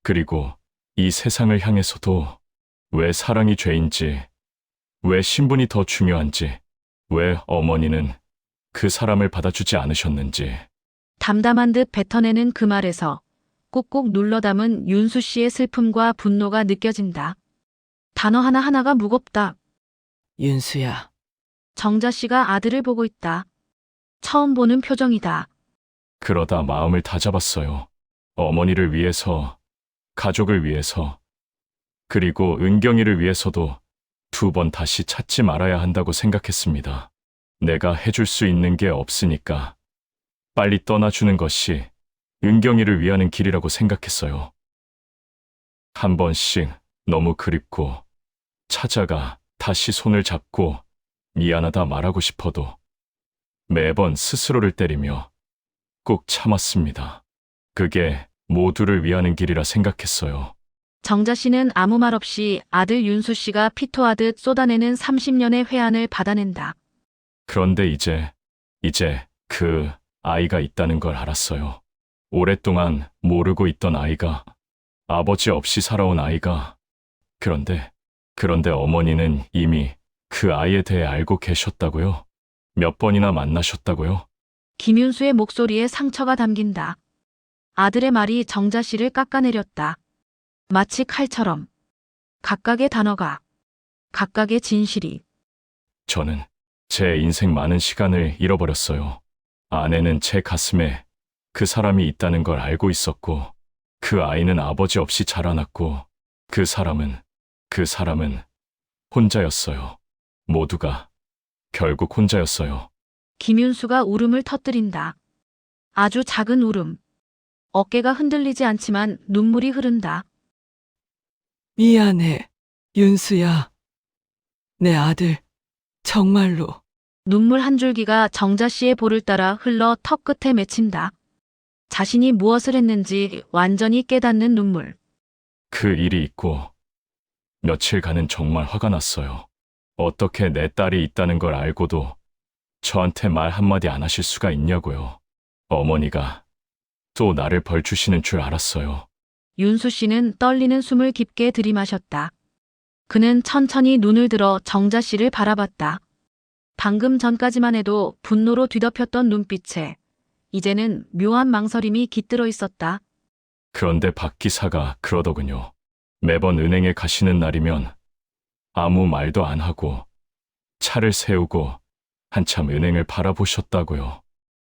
그리고 이 세상을 향해서도 왜 사랑이 죄인지, 왜 신분이 더 중요한지, 왜 어머니는 그 사람을 받아주지 않으셨는지. 담담한 듯 뱉어내는 그 말에서 꾹꾹 눌러 담은 윤수 씨의 슬픔과 분노가 느껴진다. 단어 하나하나가 무겁다. 윤수야, 정자 씨가 아들을 보고 있다. 처음 보는 표정이다. 그러다 마음을 다잡았어요. 어머니를 위해서, 가족을 위해서, 그리고 은경이를 위해서도 2번 다시 찾지 말아야 한다고 생각했습니다. 내가 해줄 수 있는 게 없으니까 빨리 떠나주는 것이 은경이를 위하는 길이라고 생각했어요. 한 번씩 너무 그립고 찾아가 다시 손을 잡고 미안하다 말하고 싶어도 매번 스스로를 때리며 꾹 참았습니다. 그게 모두를 위하는 길이라 생각했어요. 정자 씨는 아무 말 없이 아들 윤수 씨가 피토하듯 쏟아내는 30년의 회한을 받아낸다. 그런데 이제 그 아이가 있다는 걸 알았어요. 오랫동안 모르고 있던 아이가, 아버지 없이 살아온 아이가. 그런데 어머니는 이미 그 아이에 대해 알고 계셨다고요? 몇 번이나 만나셨다고요? 김윤수의 목소리에 상처가 담긴다. 아들의 말이 정자 씨를 깎아내렸다. 마치 칼처럼. 각각의 단어가, 각각의 진실이. 저는 제 인생 많은 시간을 잃어버렸어요. 아내는 제 가슴에 그 사람이 있다는 걸 알고 있었고, 그 아이는 아버지 없이 자라났고, 그 사람은 혼자였어요. 모두가 결국 혼자였어요. 김윤수가 울음을 터뜨린다. 아주 작은 울음. 어깨가 흔들리지 않지만 눈물이 흐른다. 미안해. 윤수야. 내 아들, 정말로. 눈물 한 줄기가 정자 씨의 볼을 따라 흘러 턱 끝에 맺힌다. 자신이 무엇을 했는지 완전히 깨닫는 눈물. 그 일이 있고 며칠간은 정말 화가 났어요. 어떻게 내 딸이 있다는 걸 알고도 저한테 말 한마디 안 하실 수가 있냐고요. 어머니가 또 나를 벌주시는 줄 알았어요. 윤수 씨는 떨리는 숨을 깊게 들이마셨다. 그는 천천히 눈을 들어 정자 씨를 바라봤다. 방금 전까지만 해도 분노로 뒤덮였던 눈빛에 이제는 묘한 망설임이 깃들어 있었다. 그런데 박 기사가 그러더군요. 매번 은행에 가시는 날이면 아무 말도 안 하고 차를 세우고 한참 은행을 바라보셨다고요.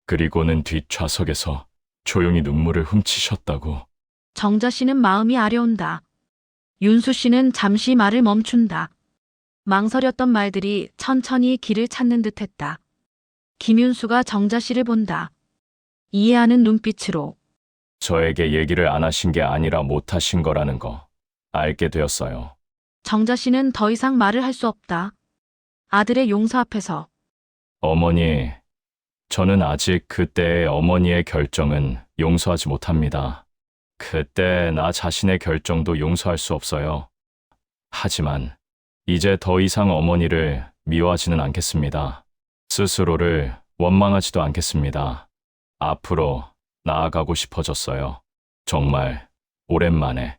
그리고는 뒷좌석에서 조용히 눈물을 훔치셨다고. 정자 씨는 마음이 아려온다. 윤수 씨는 잠시 말을 멈춘다. 망설였던 말들이 천천히 길을 찾는 듯했다. 김윤수가 정자 씨를 본다. 이해하는 눈빛으로. 저에게 얘기를 안 하신 게 아니라 못 하신 거라는 거 알게 되었어요. 정자 씨는 더 이상 말을 할 수 없다. 아들의 용서 앞에서. 어머니, 저는 아직 그때의 어머니의 결정은 용서하지 못합니다. 그때 나 자신의 결정도 용서할 수 없어요. 하지만 이제 더 이상 어머니를 미워하지는 않겠습니다. 스스로를 원망하지도 않겠습니다. 앞으로 나아가고 싶어졌어요. 정말 오랜만에.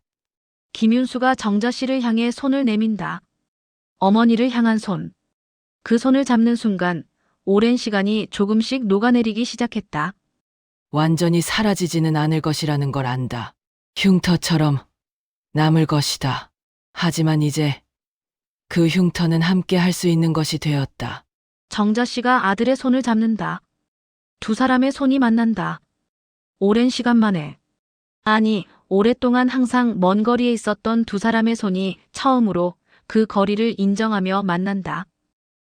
김윤수가 정자 씨를 향해 손을 내민다. 어머니를 향한 손. 그 손을 잡는 순간 오랜 시간이 조금씩 녹아내리기 시작했다. 완전히 사라지지는 않을 것이라는 걸 안다. 흉터처럼 남을 것이다. 하지만 이제 그 흉터는 함께 할 수 있는 것이 되었다. 정자 씨가 아들의 손을 잡는다. 두 사람의 손이 만난다. 오랜 시간 만에. 아니, 오랫동안 항상 먼 거리에 있었던 두 사람의 손이 처음으로 그 거리를 인정하며 만난다.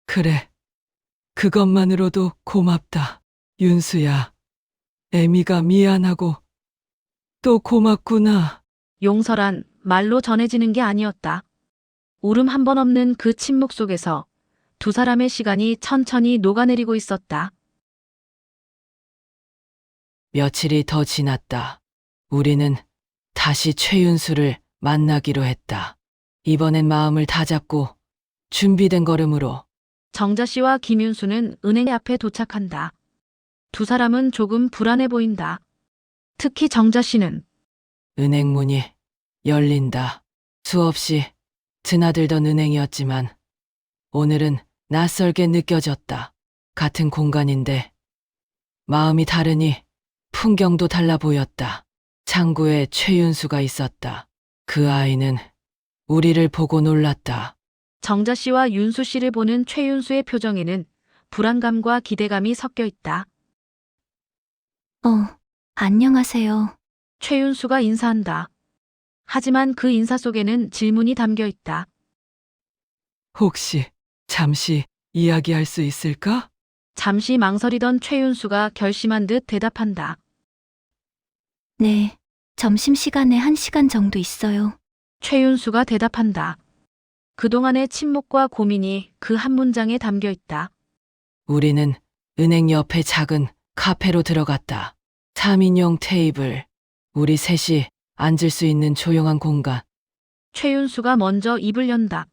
그래. 그것만으로도 고맙다. 윤수야. 애미가 미안하고 또 고맙구나. 용서란 말로 전해지는 게 아니었다. 울음 한 번 없는 그 침묵 속에서 두 사람의 시간이 천천히 녹아내리고 있었다. 며칠이 더 지났다. 우리는 다시 최윤수를 만나기로 했다. 이번엔 마음을 다잡고 준비된 걸음으로. 정자 씨와 김윤수는 은행 앞에 도착한다. 두 사람은 조금 불안해 보인다. 특히 정자 씨는 은행 문이 열린다. 수없이 드나들던 은행이었지만 오늘은 낯설게 느껴졌다. 같은 공간인데 마음이 다르니 풍경도 달라 보였다. 창구에 최윤수가 있었다. 그 아이는 우리를 보고 놀랐다. 정자 씨와 윤수 씨를 보는 최윤수의 표정에는 불안감과 기대감이 섞여 있다. 안녕하세요. 최윤수가 인사한다. 하지만 그 인사 속에는 질문이 담겨 있다. 혹시 잠시 이야기할 수 있을까? 잠시 망설이던 최윤수가 결심한 듯 대답한다. 네, 점심시간에 1시간 정도 있어요. 최윤수가 대답한다. 그동안의 침묵과 고민이 그 한 문장에 담겨 있다. 우리는 은행 옆에 작은 카페로 들어갔다. 3인용 테이블, 우리 셋이 앉을 수 있는 조용한 공간. 최윤수가 먼저 입을 연다.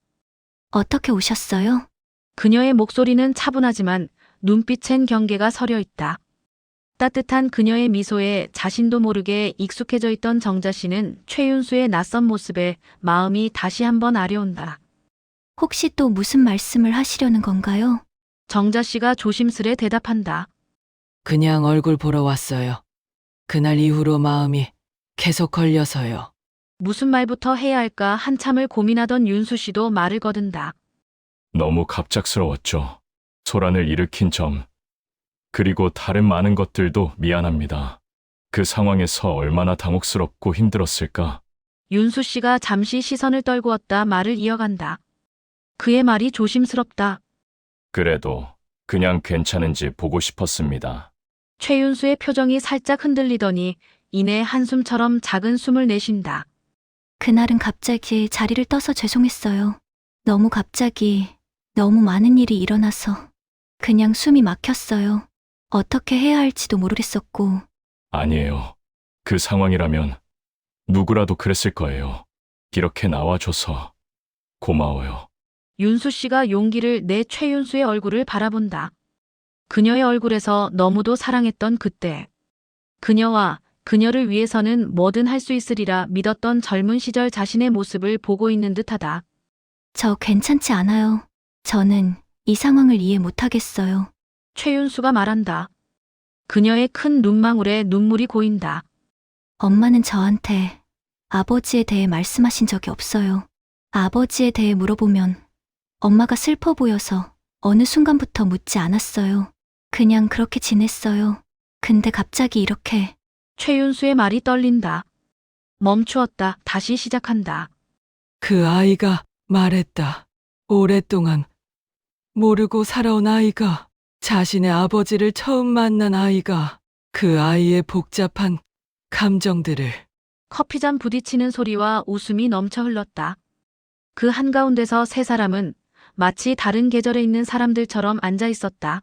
어떻게 오셨어요? 그녀의 목소리는 차분하지만 눈빛엔 경계가 서려 있다. 따뜻한 그녀의 미소에 자신도 모르게 익숙해져 있던 정자 씨는 최윤수의 낯선 모습에 마음이 다시 한번 아려온다. 혹시 또 무슨 말씀을 하시려는 건가요? 정자 씨가 조심스레 대답한다. 그냥 얼굴 보러 왔어요. 그날 이후로 마음이 계속 걸려서요. 무슨 말부터 해야 할까 한참을 고민하던 윤수 씨도 말을 거둔다. 너무 갑작스러웠죠. 소란을 일으킨 점, 그리고 다른 많은 것들도 미안합니다. 그 상황에서 얼마나 당혹스럽고 힘들었을까. 윤수 씨가 잠시 시선을 떨구었다 말을 이어간다. 그의 말이 조심스럽다. 그래도 그냥 괜찮은지 보고 싶었습니다. 최윤수의 표정이 살짝 흔들리더니 이내 한숨처럼 작은 숨을 내쉰다. 그날은 갑자기 자리를 떠서 죄송했어요. 너무 갑자기, 너무 많은 일이 일어나서 그냥 숨이 막혔어요. 어떻게 해야 할지도 모르겠었고. 아니에요. 그 상황이라면 누구라도 그랬을 거예요. 이렇게 나와줘서 고마워요. 윤수 씨가 용기를 내 최윤수의 얼굴을 바라본다. 그녀의 얼굴에서 너무도 사랑했던 그때. 그녀와 그녀를 위해서는 뭐든 할 수 있으리라 믿었던 젊은 시절 자신의 모습을 보고 있는 듯하다. 저 괜찮지 않아요. 저는 이 상황을 이해 못하겠어요. 최윤수가 말한다. 그녀의 큰 눈망울에 눈물이 고인다. 엄마는 저한테 아버지에 대해 말씀하신 적이 없어요. 아버지에 대해 물어보면 엄마가 슬퍼 보여서 어느 순간부터 묻지 않았어요. 그냥 그렇게 지냈어요. 근데 갑자기 이렇게. 최윤수의 말이 떨린다. 멈추었다. 다시 시작한다. 그 아이가 말했다. 오랫동안 모르고 살아온 아이가, 자신의 아버지를 처음 만난 아이가 그 아이의 복잡한 감정들을. 커피잔 부딪히는 소리와 웃음이 넘쳐 흘렀다. 그 한가운데서 세 사람은 마치 다른 계절에 있는 사람들처럼 앉아 있었다.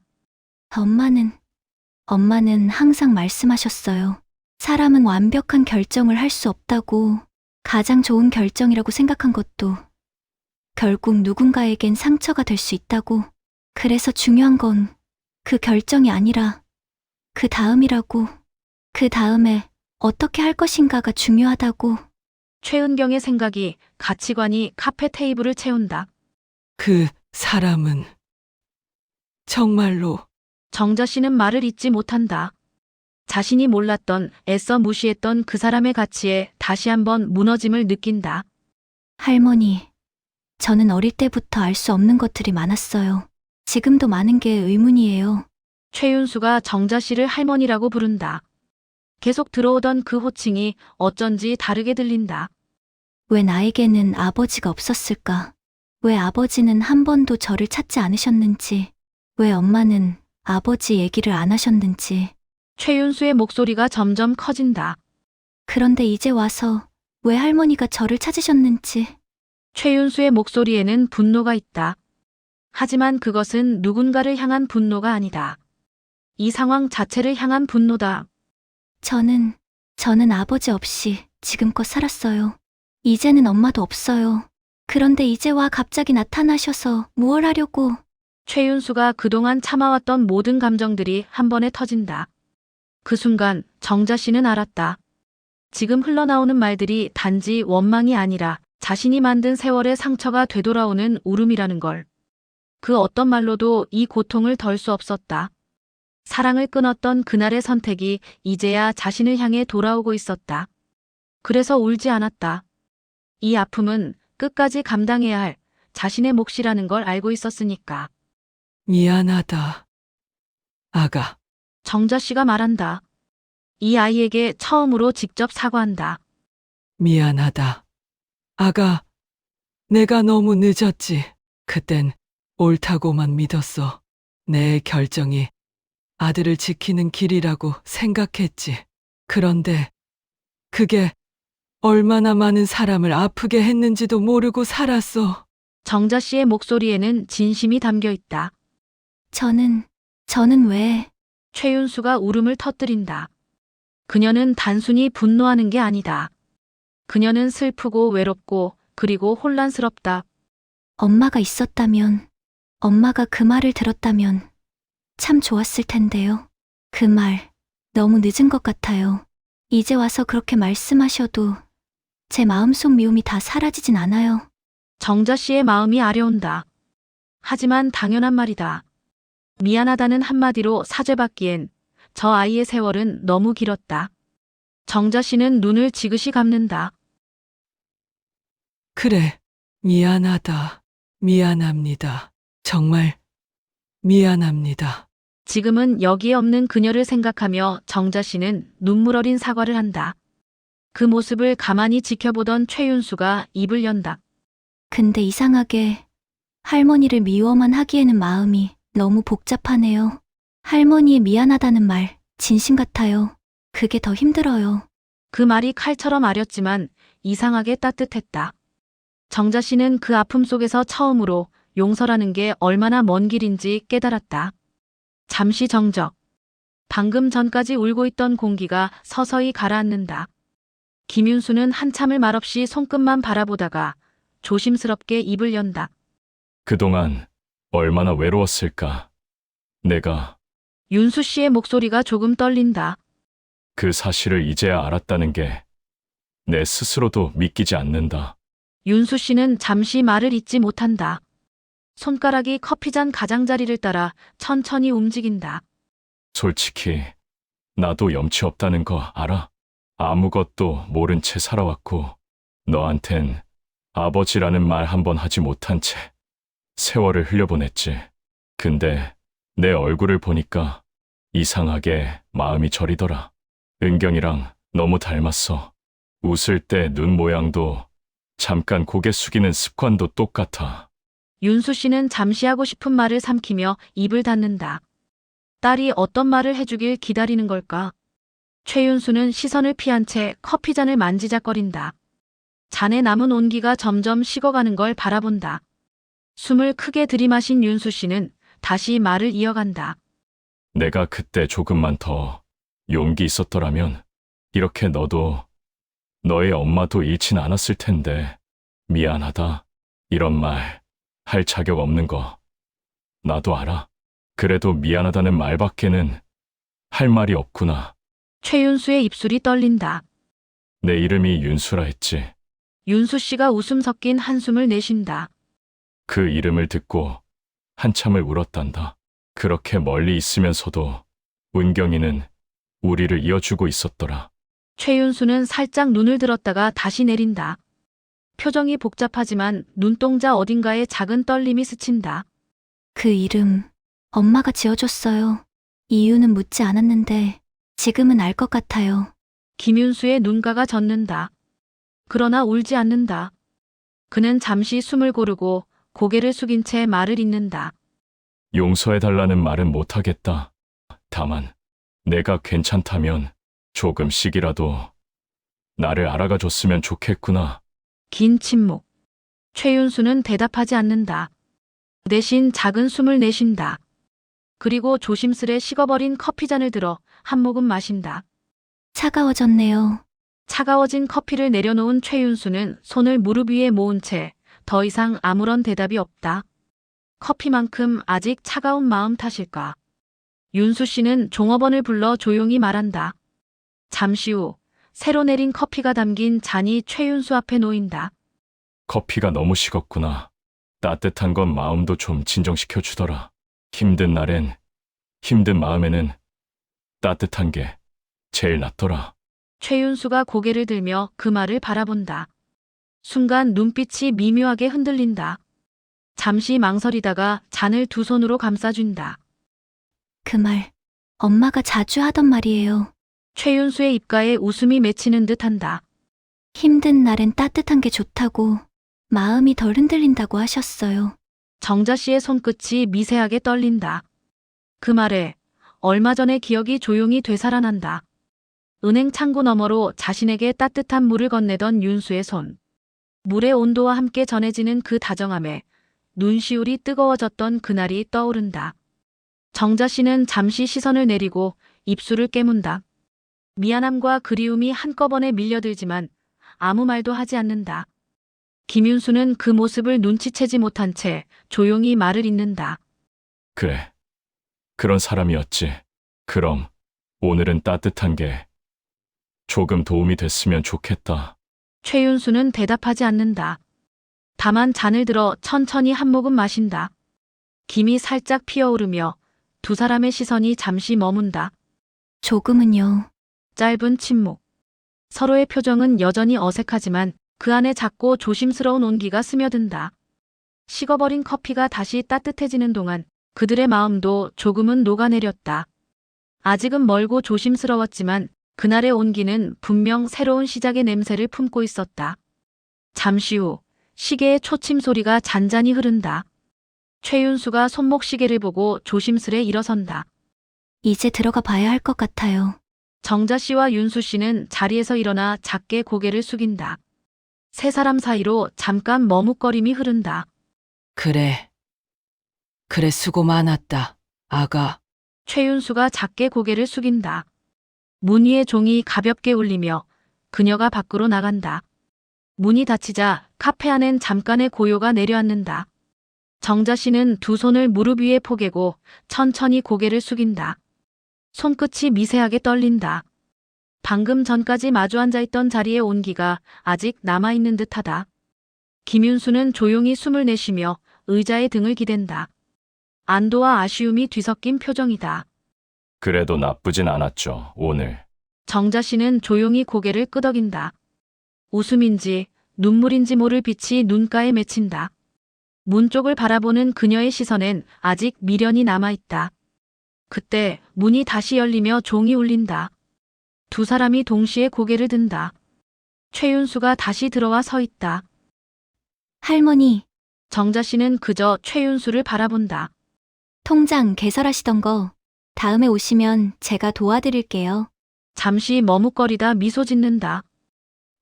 엄마는 항상 말씀하셨어요. 사람은 완벽한 결정을 할 수 없다고. 가장 좋은 결정이라고 생각한 것도 결국 누군가에겐 상처가 될 수 있다고. 그래서 중요한 건 그 결정이 아니라 그 다음이라고. 그 다음에 어떻게 할 것인가가 중요하다고. 최은경의 생각이, 가치관이 카페 테이블을 채운다. 그 사람은 정말로. 정자 씨는 말을 잇지 못한다. 자신이 몰랐던, 애써 무시했던 그 사람의 가치에 다시 한번 무너짐을 느낀다. 할머니, 저는 어릴 때부터 알 수 없는 것들이 많았어요. 지금도 많은 게 의문이에요. 최윤수가 정자 씨를 할머니라고 부른다. 계속 들어오던 그 호칭이 어쩐지 다르게 들린다. 왜 나에게는 아버지가 없었을까? 왜 아버지는 한 번도 저를 찾지 않으셨는지, 왜 엄마는 아버지 얘기를 안 하셨는지. 최윤수의 목소리가 점점 커진다. 그런데 이제 와서 왜 할머니가 저를 찾으셨는지. 최윤수의 목소리에는 분노가 있다. 하지만 그것은 누군가를 향한 분노가 아니다. 이 상황 자체를 향한 분노다. 저는 아버지 없이 지금껏 살았어요. 이제는 엄마도 없어요. 그런데 이제 와 갑자기 나타나셔서 무얼 하려고. 최윤수가 그동안 참아왔던 모든 감정들이 한 번에 터진다. 그 순간 정자 씨는 알았다. 지금 흘러나오는 말들이 단지 원망이 아니라 자신이 만든 세월의 상처가 되돌아오는 울음이라는 걸. 그 어떤 말로도 이 고통을 덜 수 없었다. 사랑을 끊었던 그날의 선택이 이제야 자신을 향해 돌아오고 있었다. 그래서 울지 않았다. 이 아픔은 끝까지 감당해야 할 자신의 몫이라는 걸 알고 있었으니까. 미안하다. 아가, 정자 씨가 말한다. 이 아이에게 처음으로 직접 사과한다. 미안하다. 아가, 내가 너무 늦었지. 그땐 옳다고만 믿었어. 내 결정이 아들을 지키는 길이라고 생각했지. 그런데 그게 얼마나 많은 사람을 아프게 했는지도 모르고 살았어. 정자 씨의 목소리에는 진심이 담겨 있다. 저는 왜, 최윤수가 울음을 터뜨린다. 그녀는 단순히 분노하는 게 아니다. 그녀는 슬프고 외롭고 그리고 혼란스럽다. 엄마가 있었다면, 엄마가 그 말을 들었다면 참 좋았을 텐데요. 그 말, 너무 늦은 것 같아요. 이제 와서 그렇게 말씀하셔도 제 마음속 미움이 다 사라지진 않아요. 정자 씨의 마음이 아려온다. 하지만 당연한 말이다. 미안하다는 한마디로 사죄받기엔 저 아이의 세월은 너무 길었다. 정자 씨는 눈을 지그시 감는다. 그래, 미안하다. 미안합니다. 정말 미안합니다. 지금은 여기에 없는 그녀를 생각하며 정자 씨는 눈물 어린 사과를 한다. 그 모습을 가만히 지켜보던 최윤수가 입을 연다. 근데 이상하게 할머니를 미워만 하기에는 마음이 너무 복잡하네요. 할머니의 미안하다는 말, 진심 같아요. 그게 더 힘들어요. 그 말이 칼처럼 아렸지만 이상하게 따뜻했다. 정자 씨는 그 아픔 속에서 처음으로 용서라는 게 얼마나 먼 길인지 깨달았다. 잠시 정적. 방금 전까지 울고 있던 공기가 서서히 가라앉는다. 김윤수는 한참을 말없이 손끝만 바라보다가 조심스럽게 입을 연다. 그동안 얼마나 외로웠을까. 내가 윤수 씨의 목소리가 조금 떨린다. 그 사실을 이제야 알았다는 게 내 스스로도 믿기지 않는다. 윤수 씨는 잠시 말을 잇지 못한다. 손가락이 커피잔 가장자리를 따라 천천히 움직인다. 솔직히 나도 염치 없다는 거 알아. 아무것도 모른 채 살아왔고 너한텐 아버지라는 말 한 번 하지 못한 채 세월을 흘려보냈지. 근데 내 얼굴을 보니까 이상하게 마음이 저리더라. 은경이랑 너무 닮았어. 웃을 때 눈 모양도 잠깐 고개 숙이는 습관도 똑같아. 윤수 씨는 잠시 하고 싶은 말을 삼키며 입을 닫는다. 딸이 어떤 말을 해주길 기다리는 걸까? 최윤수는 시선을 피한 채 커피잔을 만지작거린다. 잔에 남은 온기가 점점 식어가는 걸 바라본다. 숨을 크게 들이마신 윤수 씨는 다시 말을 이어간다. 내가 그때 조금만 더 용기 있었더라면 이렇게 너도 너의 엄마도 잃진 않았을 텐데 미안하다. 이런 말 할 자격 없는 거 나도 알아. 그래도 미안하다는 말밖에는 할 말이 없구나. 최윤수의 입술이 떨린다. 내 이름이 윤수라 했지. 윤수 씨가 웃음 섞인 한숨을 내쉰다. 그 이름을 듣고 한참을 울었단다. 그렇게 멀리 있으면서도 은경이는 우리를 이어주고 있었더라. 최윤수는 살짝 눈을 들었다가 다시 내린다. 표정이 복잡하지만 눈동자 어딘가에 작은 떨림이 스친다. 그 이름, 엄마가 지어줬어요. 이유는 묻지 않았는데 지금은 알 것 같아요. 김윤수의 눈가가 젖는다. 그러나 울지 않는다. 그는 잠시 숨을 고르고 고개를 숙인 채 말을 잇는다. 용서해달라는 말은 못하겠다. 다만 내가 괜찮다면 조금씩이라도 나를 알아가 줬으면 좋겠구나. 긴 침묵. 최윤수는 대답하지 않는다. 대신 작은 숨을 내쉰다. 그리고 조심스레 식어버린 커피잔을 들어 한 모금 마신다. 차가워졌네요. 차가워진 커피를 내려놓은 최윤수는 손을 무릎 위에 모은 채 더 이상 아무런 대답이 없다. 커피만큼 아직 차가운 마음 탓일까? 윤수 씨는 종업원을 불러 조용히 말한다. 잠시 후 새로 내린 커피가 담긴 잔이 최윤수 앞에 놓인다. 커피가 너무 식었구나. 따뜻한 건 마음도 좀 진정시켜 주더라. 힘든 마음에는 따뜻한 게 제일 낫더라. 최윤수가 고개를 들며 그 말을 바라본다. 순간 눈빛이 미묘하게 흔들린다. 잠시 망설이다가 잔을 두 손으로 감싸준다. 그 말, 엄마가 자주 하던 말이에요. 최윤수의 입가에 웃음이 맺히는 듯한다. 힘든 날엔 따뜻한 게 좋다고, 마음이 덜 흔들린다고 하셨어요. 정자 씨의 손끝이 미세하게 떨린다. 그 말에 얼마 전의 기억이 조용히 되살아난다. 은행 창고 너머로 자신에게 따뜻한 물을 건네던 윤수의 손. 물의 온도와 함께 전해지는 그 다정함에 눈시울이 뜨거워졌던 그날이 떠오른다. 정자 씨는 잠시 시선을 내리고 입술을 깨문다. 미안함과 그리움이 한꺼번에 밀려들지만 아무 말도 하지 않는다. 김윤수는 그 모습을 눈치채지 못한 채 조용히 말을 잇는다. 그래. 그런 사람이었지. 그럼 오늘은 따뜻한 게 조금 도움이 됐으면 좋겠다. 최윤수는 대답하지 않는다. 다만 잔을 들어 천천히 한 모금 마신다. 김이 살짝 피어오르며 두 사람의 시선이 잠시 머문다. 조금은요. 짧은 침묵. 서로의 표정은 여전히 어색하지만 그 안에 작고 조심스러운 온기가 스며든다. 식어버린 커피가 다시 따뜻해지는 동안 그들의 마음도 조금은 녹아내렸다. 아직은 멀고 조심스러웠지만 그날의 온기는 분명 새로운 시작의 냄새를 품고 있었다. 잠시 후 시계의 초침 소리가 잔잔히 흐른다. 최윤수가 손목 시계를 보고 조심스레 일어선다. 이제 들어가 봐야 할 것 같아요. 정자 씨와 윤수 씨는 자리에서 일어나 작게 고개를 숙인다. 세 사람 사이로 잠깐 머뭇거림이 흐른다. 그래. 그래, 수고 많았다, 아가. 최윤수가 작게 고개를 숙인다. 문 위의 종이 가볍게 울리며 그녀가 밖으로 나간다. 문이 닫히자 카페 안엔 잠깐의 고요가 내려앉는다. 정자 씨는 두 손을 무릎 위에 포개고 천천히 고개를 숙인다. 손끝이 미세하게 떨린다. 방금 전까지 마주 앉아있던 자리의 온기가 아직 남아있는 듯하다. 김윤수는 조용히 숨을 내쉬며 의자에 등을 기댄다. 안도와 아쉬움이 뒤섞인 표정이다. 그래도 나쁘진 않았죠, 오늘. 정자 씨는 조용히 고개를 끄덕인다. 웃음인지 눈물인지 모를 빛이 눈가에 맺힌다. 문 쪽을 바라보는 그녀의 시선엔 아직 미련이 남아있다. 그때 문이 다시 열리며 종이 울린다. 두 사람이 동시에 고개를 든다. 최윤수가 다시 들어와 서 있다. 할머니, 정자 씨는 그저 최윤수를 바라본다. 통장 개설하시던 거 다음에 오시면 제가 도와드릴게요. 잠시 머뭇거리다 미소 짓는다.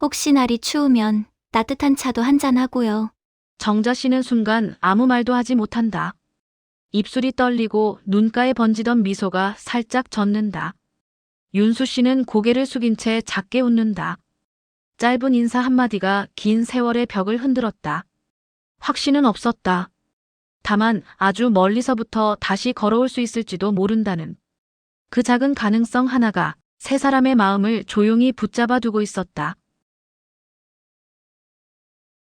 혹시 날이 추우면 따뜻한 차도 한잔 하고요. 정자 씨는 순간 아무 말도 하지 못한다. 입술이 떨리고 눈가에 번지던 미소가 살짝 젖는다. 윤수 씨는 고개를 숙인 채 작게 웃는다. 짧은 인사 한마디가 긴 세월의 벽을 흔들었다. 확신은 없었다. 다만 아주 멀리서부터 다시 걸어올 수 있을지도 모른다는 그 작은 가능성 하나가 세 사람의 마음을 조용히 붙잡아 두고 있었다.